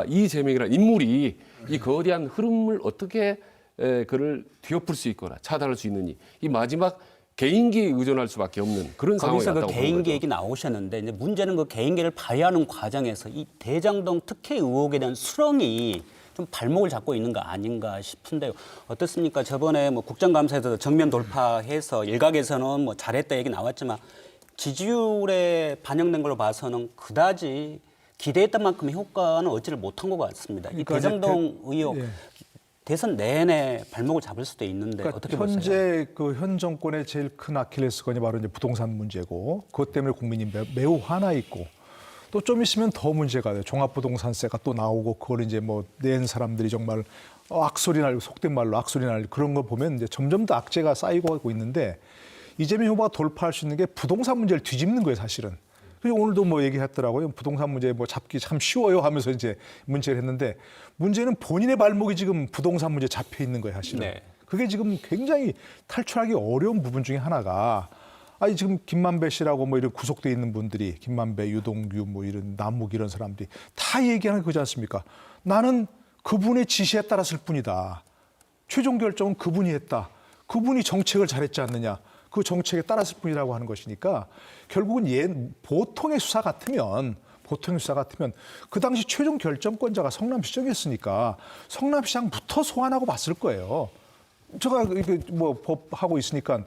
이재명이라는 인물이 이 거대한 흐름을 어떻게 그를 뒤엎을 수 있거나 차단할 수 있느니 이 마지막 개인기에 의존할 수밖에 없는 그런 상황이 거기서 그 왔다고 보는 개인기 거죠. 얘기 나오셨는데 이제 문제는 그 개인기를 발휘하는 과정에서 이 대장동 특혜 의혹에 대한 수렁이 좀 발목을 잡고 있는 거 아닌가 싶은데요. 어떻습니까? 저번에 뭐 국정감사에서 정면 돌파해서 일각에서는 뭐 잘했다 얘기 나왔지만 지지율에 반영된 걸로 봐서는 그다지 기대했던 만큼의 효과는 얻지를 못한 것 같습니다. 이 그러니까 대장동 의혹 예. 대선 내내 발목을 잡을 수도 있는데 그러니까 어떻게 보세요? 현재 그 현 정권의 제일 큰 아킬레스건이 바로 이제 부동산 문제고 그것 때문에 국민이 매우 화나 있고 또 좀 있으면 더 문제가 돼요. 종합부동산세가 또 나오고 그걸 이제 뭐 낸 사람들이 정말 악소리 날 속된 말로 악소리 날 그런 거 보면 이제 점점 더 악재가 쌓이고 하고 있는데 이재명 후보가 돌파할 수 있는 게 부동산 문제를 뒤집는 거예요, 사실은. 그래서 오늘도 뭐 얘기했더라고요. 부동산 문제 뭐 잡기 참 쉬워요 하면서 이제 문제를 했는데 문제는 본인의 발목이 지금 부동산 문제에 잡혀 있는 거예요, 사실은. 네. 그게 지금 굉장히 탈출하기 어려운 부분 중에 하나가 아니 지금 김만배 씨라고 뭐 이런 구속돼 있는 분들이 김만배, 유동규 뭐 이런 남욱 이런 사람들이 다 얘기하는 거지 않습니까? 나는 그분의 지시에 따랐을 뿐이다. 최종 결정은 그분이 했다. 그분이 정책을 잘했지 않느냐. 그 정책에 따랐을 뿐이라고 하는 것이니까 결국은 보통의 수사 같으면 그 당시 최종 결정권자가 성남시장이었으니까 성남시장부터 소환하고 봤을 거예요. 제가 이게 뭐 법하고 있으니까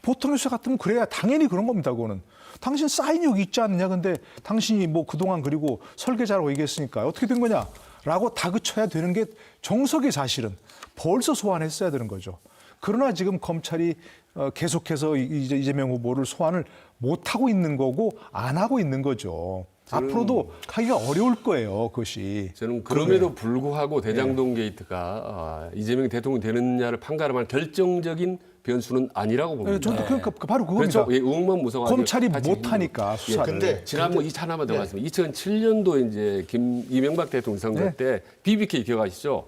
보통의 수사 같으면 그래야 당연히 그런 겁니다. 그거는 당신 사인이 여기 있지 않느냐. 근데 당신이 뭐 그동안 그리고 설계자라고 얘기했으니까 어떻게 된 거냐라고 다그쳐야 되는 게 정석이 사실은 벌써 소환했어야 되는 거죠. 그러나 지금 검찰이 계속해서 이재명 후보를 소환을 못하고 있는 거고 안 하고 있는 거죠. 앞으로도 하기가 어려울 거예요, 그것이. 저는 그럼에도 불구하고 대장동 게이트가 이재명이 대통령이 되느냐를 판가름할 결정적인 변수는 아니라고 봅니다. 저도 그러니까 바로 그겁니다. 그렇죠. 예, 의혹만 무성하게 검찰이 하지 못하니까 수사를. 근데 지난번 이 하나만 더 말씀드리면 2007년도 이제 이명박 대통령 선거 때 BBK 기억하시죠?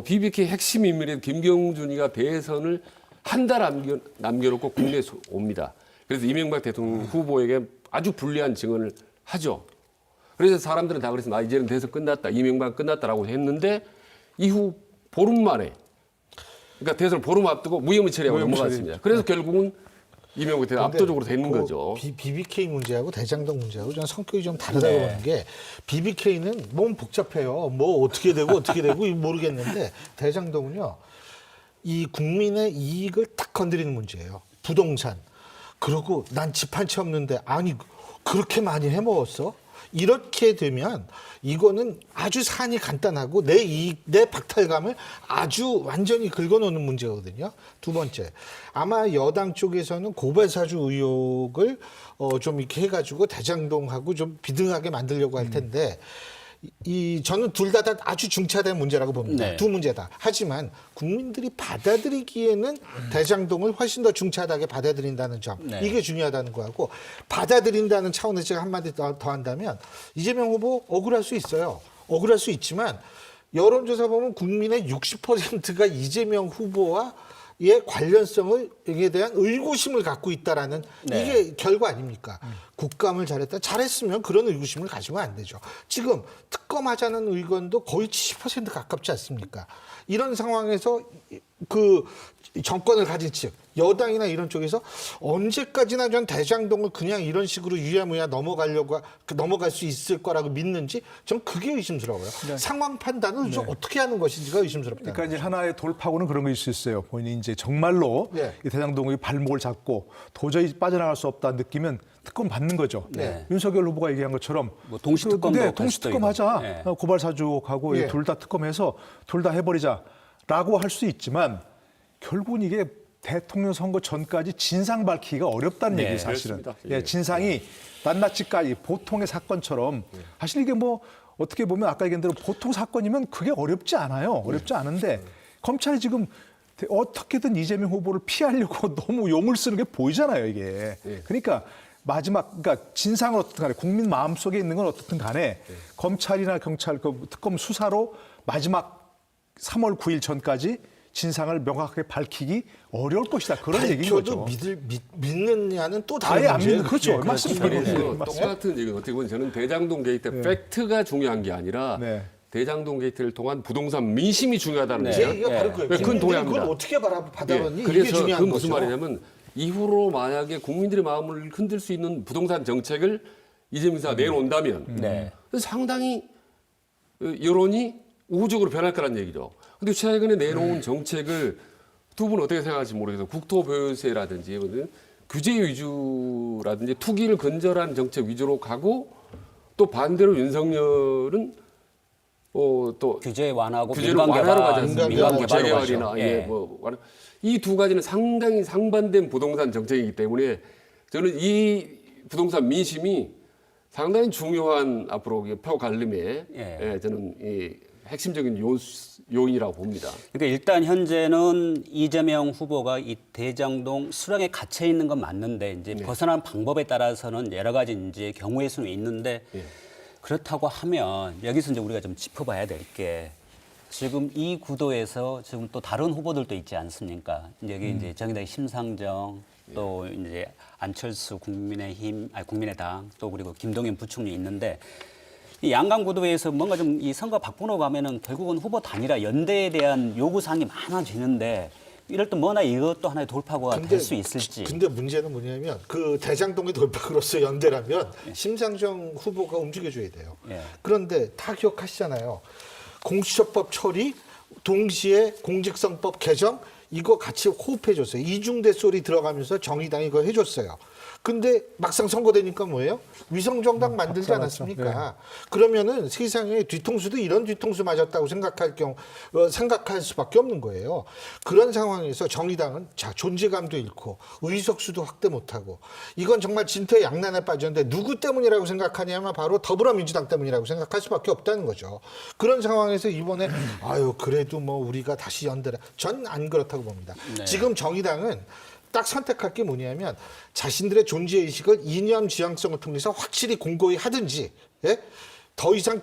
BBK 핵심 인물인 김경준이가 대선을 한 달 남겨놓고 국내에 옵니다. 그래서 이명박 대통령 후보에게 아주 불리한 증언을 하죠. 그래서 사람들은 다 그랬습니다. 이제는 대선 끝났다. 이명박 끝났다라고 했는데 이후 보름 만에 그러니까 대선 보름 앞두고 무혐의 처리하고 넘어갔습니다. 그래서 결국은 이명박 대통령 압도적으로 되는 거죠. BBK 문제하고 대장동 문제하고 저는 성격이 좀 다르다고 보는 게 BBK는 너무 복잡해요. 뭐 어떻게 되고 모르겠는데 대장동은요. 이 국민의 이익을 딱 건드리는 문제예요. 부동산. 그리고 난 집 한 채 없는데 아니 그렇게 많이 해먹었어? 이렇게 되면 이거는 아주 사안이 간단하고 내 박탈감을 아주 완전히 긁어놓는 문제거든요. 두 번째, 아마 여당 쪽에서는 고발사주 의혹을 좀 이렇게 해가지고 대장동하고 좀 비등하게 만들려고 할 텐데 저는 둘 다 아주 중차대한 문제라고 봅니다. 네. 두 문제 다. 하지만 국민들이 받아들이기에는 대장동을 훨씬 더 중차대하게 받아들인다는 점. 네. 이게 중요하다는 거하고 받아들인다는 차원에서 제가 한마디 더 한다면 이재명 후보 억울할 수 있어요. 억울할 수 있지만 여론조사 보면 국민의 60%가 이재명 후보와 의 관련성에 대한 의구심을 갖고 있다라는 네. 이게 결과 아닙니까? 국감을 잘했다. 잘했으면 그런 의구심을 가지면 안 되죠. 지금 특검하자는 의견도 거의 70% 가깝지 않습니까? 이런 상황에서 그 정권을 가진 측, 여당이나 이런 쪽에서 언제까지나 전 대장동을 그냥 이런 식으로 유야무야 넘어갈 수 있을 거라고 믿는지 전 그게 의심스러워요. 상황 판단을 좀 어떻게 하는 것인지가 의심스럽다. 그러니까 이제 하나의 돌파구는 그런 거 있을 수 있어요. 본인이 이제 정말로 네. 이 대장동의 발목을 잡고 도저히 빠져나갈 수 없다 느끼면 특검 받는 거죠. 네. 윤석열 후보가 얘기한 것처럼 뭐 동시특검도 갈 동시특검 수도 하자. 있고. 네. 고발 사주하고 네. 둘 다 특검해서 둘 다 해버리자라고 할 수 있지만 결국은 이게 대통령 선거 전까지 진상 밝히기가 어렵다는 네, 얘기예요, 사실은. 그렇습니다. 예, 진상이 낱낱이까지 보통의 사건처럼 사실 이게 뭐 어떻게 보면 아까 얘기한 대로 보통 사건이면 그게 어렵지 않아요. 어렵지 않은데 검찰이 지금 어떻게든 이재명 후보를 피하려고 너무 용을 쓰는 게 보이잖아요, 이게. 그러니까 마지막, 그러니까 진상은 어떻든 간에 국민 마음속에 있는 건 어떻든 간에 검찰이나 경찰 그 특검 수사로 마지막 3월 9일 전까지 진상을 명확하게 밝히기 어려울 것이다. 그런 얘기인 거죠. 믿느냐는 또 다른 아예 안 문제예요. 믿는 그렇죠. 맞습니다. 그래서 네, 맞습니다. 똑같은 얘기는 어떻게 보면 저는 대장동 게이트 팩트가 중요한 게 아니라 네. 대장동 게이트를 통한 부동산 민심이 중요하다는 네. 제 거죠. 얘기가 바로 그거예요. 네, 그건 동의합니다. 그걸 어떻게 받아봤니? 예, 이게 그래서 중요한 그 무슨 거죠. 말이냐면 이후로 만약에 국민들의 마음을 흔들 수 있는 부동산 정책을 이재명 지사가 내놓는다면 네. 상당히 여론이 우호적으로 변할 거란 얘기죠. 근데 최근에 내놓은 정책을 두 분 어떻게 생각할지 모르겠어요. 국토보유세라든지 규제 위주라든지 투기를 근절한 정책 위주로 가고 또 반대로 윤석열은 또 규제 완화하고 규제를 민간 완화로 개발, 가지 않습니까? 민간 뭐 개발로 재개발이나 가죠. 예, 이 두 가지는 상당히 상반된 부동산 정책이기 때문에 저는 이 부동산 민심이 상당히 중요한 앞으로 표 갈림의 예. 저는 이 핵심적인 요인이라고 봅니다. 그러니까 일단 현재는 이재명 후보가 이 대장동 수렁에 갇혀 있는 건 맞는데 이제 벗어나는 방법에 따라서는 여러 가지 이제 경우의 수는 있는데 그렇다고 하면 여기서 이제 우리가 좀 짚어봐야 될 게 지금 이 구도에서 지금 또 다른 후보들도 있지 않습니까? 여기 이제 정의당 심상정 또 이제 안철수 국민의당 또 그리고 김동연 부총리 있는데 이 양강 구도에서 뭔가 좀 이 선거 바꾸러 가면은 결국은 후보 단일화 연대에 대한 요구사항이 많아지는데 이럴 때 뭐나 이것도 하나의 돌파구가 될 수 있을지. 근데 문제는 뭐냐면 그 대장동의 돌파구로서 연대라면 심상정 후보가 움직여줘야 돼요. 예. 그런데 다 기억하시잖아요. 공수처법 처리, 동시에 공직선법 개정 이거 같이 호흡해줬어요. 이중대 소리 들어가면서 정의당이 그거 해줬어요. 근데 막상 선거되니까 뭐예요? 위성정당 만들지 않았습니까? 그러면은 세상에 뒤통수도 이런 뒤통수 맞았다고 생각할 수밖에 없는 거예요. 그런 상황에서 정의당은 자 존재감도 잃고 의석수도 확대 못하고 이건 정말 진퇴 양난에 빠졌는데 누구 때문이라고 생각하냐면 바로 더불어민주당 때문이라고 생각할 수밖에 없다는 거죠. 그런 상황에서 이번에 아유 그래도 뭐 우리가 다시 연대라 전 안 그렇다고 봅니다. 네. 지금 정의당은 딱 선택할 게 뭐냐면 자신들의 존재의식을 이념 지향성을 통해서 확실히 공고히 하든지 예? 더 이상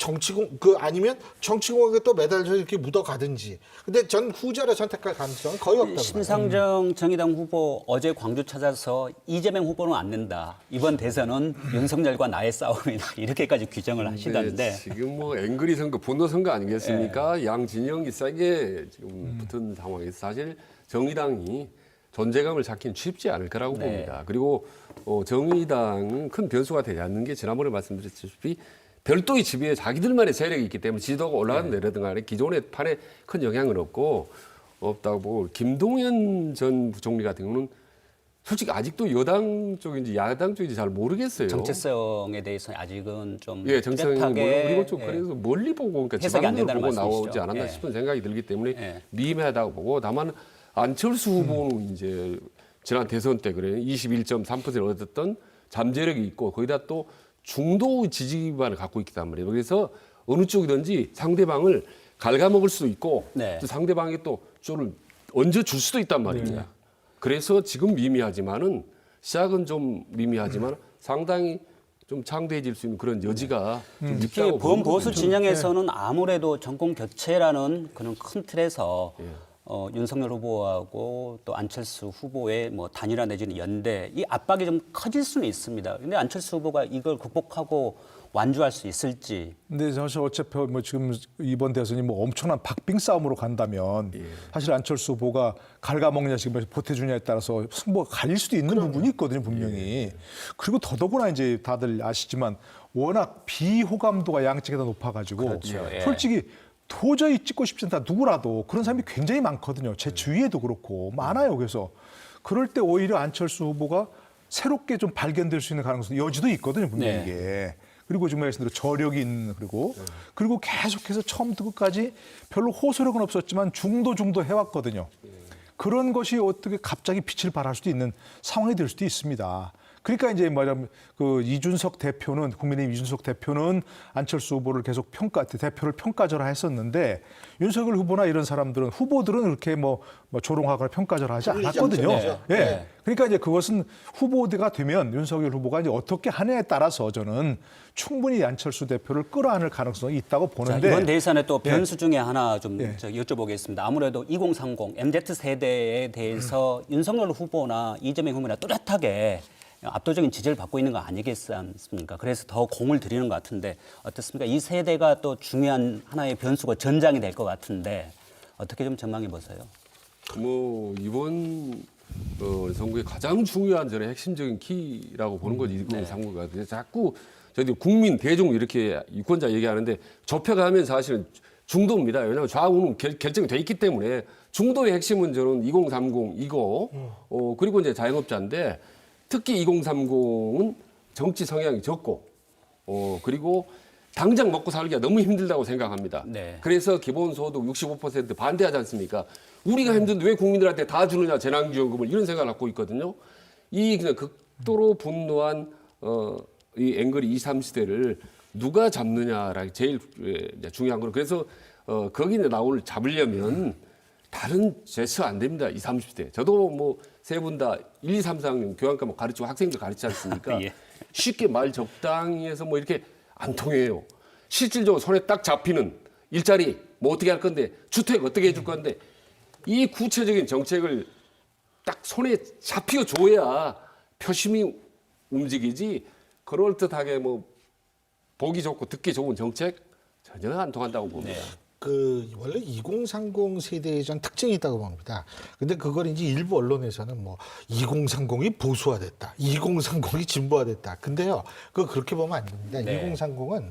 아니면 정치공학에 또 매달려 이렇게 묻어가든지. 근데 전 후자를 선택할 가능성은 거의 없다고 봐요. 심상정 정의당 후보 어제 광주 찾아서 이재명 후보는 안 낸다. 이번 대선은 윤석열과 나의 싸움이다. 이렇게까지 규정을 하시던데. 지금 뭐 앵그리 선거, 분노 선거 아니겠습니까? 양 진영이 세게 지금 붙은 상황에서 사실 정의당이 존재감을 찾기는 쉽지 않을 거라고 봅니다. 그리고 정의당은 큰 변수가 되지 않는 게 지난번에 말씀드렸다시피 별도의 지위에 자기들만의 세력이 있기 때문에 지도가 올라가든 내려든 간에 기존의 판에 큰 영향은 없다고 보고 김동연 전 부총리 같은 경우는 솔직히 아직도 여당 쪽인지 야당 쪽인지 잘 모르겠어요. 정체성에 대해서 아직은 좀 정체성이 뚜렷하게 그리고 좀 그래서 멀리 보고 그러니까 해석이 안 집안으로 된다는 보고 말씀이시죠? 나오지 않았나 예. 싶은 생각이 들기 때문에 예. 미미하다고 보고 다만 안철수 후보는 이제 지난 대선 때 그래 21.3%를 얻었던 잠재력이 있고 거기다 또 중도 지지 기반을 갖고 있기 때문에 그래서 어느 쪽이든지 상대방을 갉아먹을 수도 있고 네. 또 상대방이 또 쪼를 얹어줄 수도 있단 말입니다. 그래서 지금 미미하지만은 시작은 좀 미미하지만 상당히 좀 창대해질 수 있는 그런 여지가 좀 특히 있다고 범보수 보거든요. 진영에서는 아무래도 정권 교체라는 그런 큰 틀에서 윤석열 후보하고 또 안철수 후보의 뭐 단일화 내지는 연대 이 압박이 좀 커질 수는 있습니다. 근데 안철수 후보가 이걸 극복하고 완주할 수 있을지. 근데 사실 어차피 뭐 지금 이번 대선이 뭐 엄청난 박빙 싸움으로 간다면 사실 안철수 후보가 갉아먹냐 지금 보태주냐에 따라서 승부가 갈릴 수도 있는 부분이 있거든요, 분명히. 그리고 더더구나 이제 다들 아시지만 워낙 비호감도가 양측에 다 높아가지고 그렇죠. 예. 솔직히 도저히 찍고 싶지 않다 누구라도 그런 사람이 굉장히 많거든요. 제 주위에도 그렇고 많아요. 그래서 그럴 때 오히려 안철수 후보가 새롭게 좀 발견될 수 있는 가능성 여지도 있거든요, 분명히 네. 이게. 그리고 지금 말씀대로 저력이 있는 그리고 계속해서 처음부터 끝까지 별로 호소력은 없었지만 중도 해왔거든요. 그런 것이 어떻게 갑자기 빛을 발할 수도 있는 상황이 될 수도 있습니다. 그러니까 이제 말하면 그 이준석 대표는 국민의힘 이준석 대표는 안철수 후보를 계속 대표를 평가절하 했었는데 윤석열 후보나 이런 사람들은 후보들은 그렇게 뭐 조롱하거나 평가절하 하지 않았거든요. 네. 예. 네. 그러니까 이제 그것은 후보가 되면 윤석열 후보가 이제 어떻게 하느냐에 따라서 저는 충분히 안철수 대표를 끌어안을 가능성이 있다고 자, 보는데 이번 대선의 또 변수 중에 하나 좀 예. 여쭤보겠습니다. 아무래도 2030 MZ 세대에 대해서 윤석열 후보나 이재명 후보나 뚜렷하게 압도적인 지지를 받고 있는 거 아니겠습니까? 그래서 더 공을 들이는 것 같은데 어떻습니까? 이 세대가 또 중요한 하나의 변수가 전장이 될 것 같은데 어떻게 좀 전망해 보세요? 뭐 이번 선거의 가장 중요한 저는 핵심적인 키라고 보는 거지 이번 선거가. 그래서 자꾸 저희들 국민 대중 이렇게 유권자 얘기하는데 좁혀가면 사실은 중도입니다. 왜냐하면 좌우는 결정이 돼 있기 때문에 중도의 핵심은 저는 2030 이거 그리고 이제 자영업자인데. 특히 2030은 정치 성향이 적고, 그리고 당장 먹고 살기가 너무 힘들다고 생각합니다. 네. 그래서 기본소득 65% 반대하지 않습니까? 우리가 힘든데 왜 국민들한테 다 주느냐, 재난지원금을 이런 생각을 갖고 있거든요. 이 그냥 극도로 분노한 이 앵그리 20, 30대를 누가 잡느냐가 제일 중요한 거로. 그래서 거기 나오를 잡으려면 다른 제스처 안 됩니다. 20, 30대. 저도 뭐 세 분 다 1, 2, 3, 4학년 교환과목 가르치고 학생들 가르치지 않습니까? 예. 쉽게 말 적당히 해서 뭐 이렇게 안 통해요. 실질적으로 손에 딱 잡히는 일자리 뭐 어떻게 할 건데 주택 어떻게 해줄 건데 이 구체적인 정책을 딱 손에 잡히고 줘야 표심이 움직이지 그럴듯하게 뭐 보기 좋고 듣기 좋은 정책 전혀 안 통한다고 봅니다. 원래 2030 세대에 전 특징이 있다고 봅니다. 근데 그걸 이제 일부 언론에서는 뭐 2030이 보수화됐다. 2030이 진보화됐다. 근데요. 그렇게 보면 안 됩니다. 네. 2030은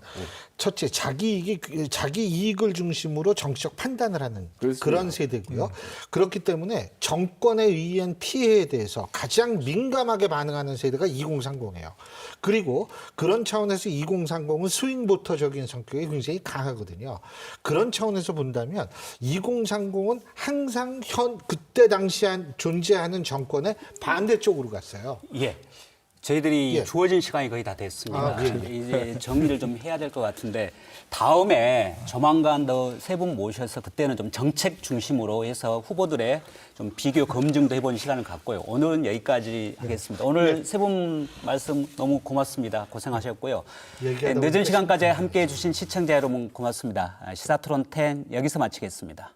첫째 자기 이익을 중심으로 정치적 판단을 하는 그렇습니다. 그런 세대고요. 그렇기 때문에 정권에 의한 피해에 대해서 가장 민감하게 반응하는 세대가 2030이에요. 그리고 그런 차원에서 2030은 스윙보터적인 성격이 굉장히 강하거든요. 그런 차원에서 본다면 2030은 항상 그때 당시에 존재하는 정권의 반대쪽으로 갔어요. 예. 저희들이 예. 주어진 시간이 거의 다 됐습니다. 예. 이제 정리를 좀 해야 될 것 같은데 다음에 조만간 더 세 분 모셔서 그때는 좀 정책 중심으로 해서 후보들의 좀 비교 검증도 해보는 시간을 갖고요. 오늘은 여기까지 하겠습니다. 오늘 세 분 말씀 너무 고맙습니다. 고생하셨고요. 얘기하다 늦은 보니까 시간까지 함께해 주신 시청자 여러분 고맙습니다. 시사토론 10 여기서 마치겠습니다.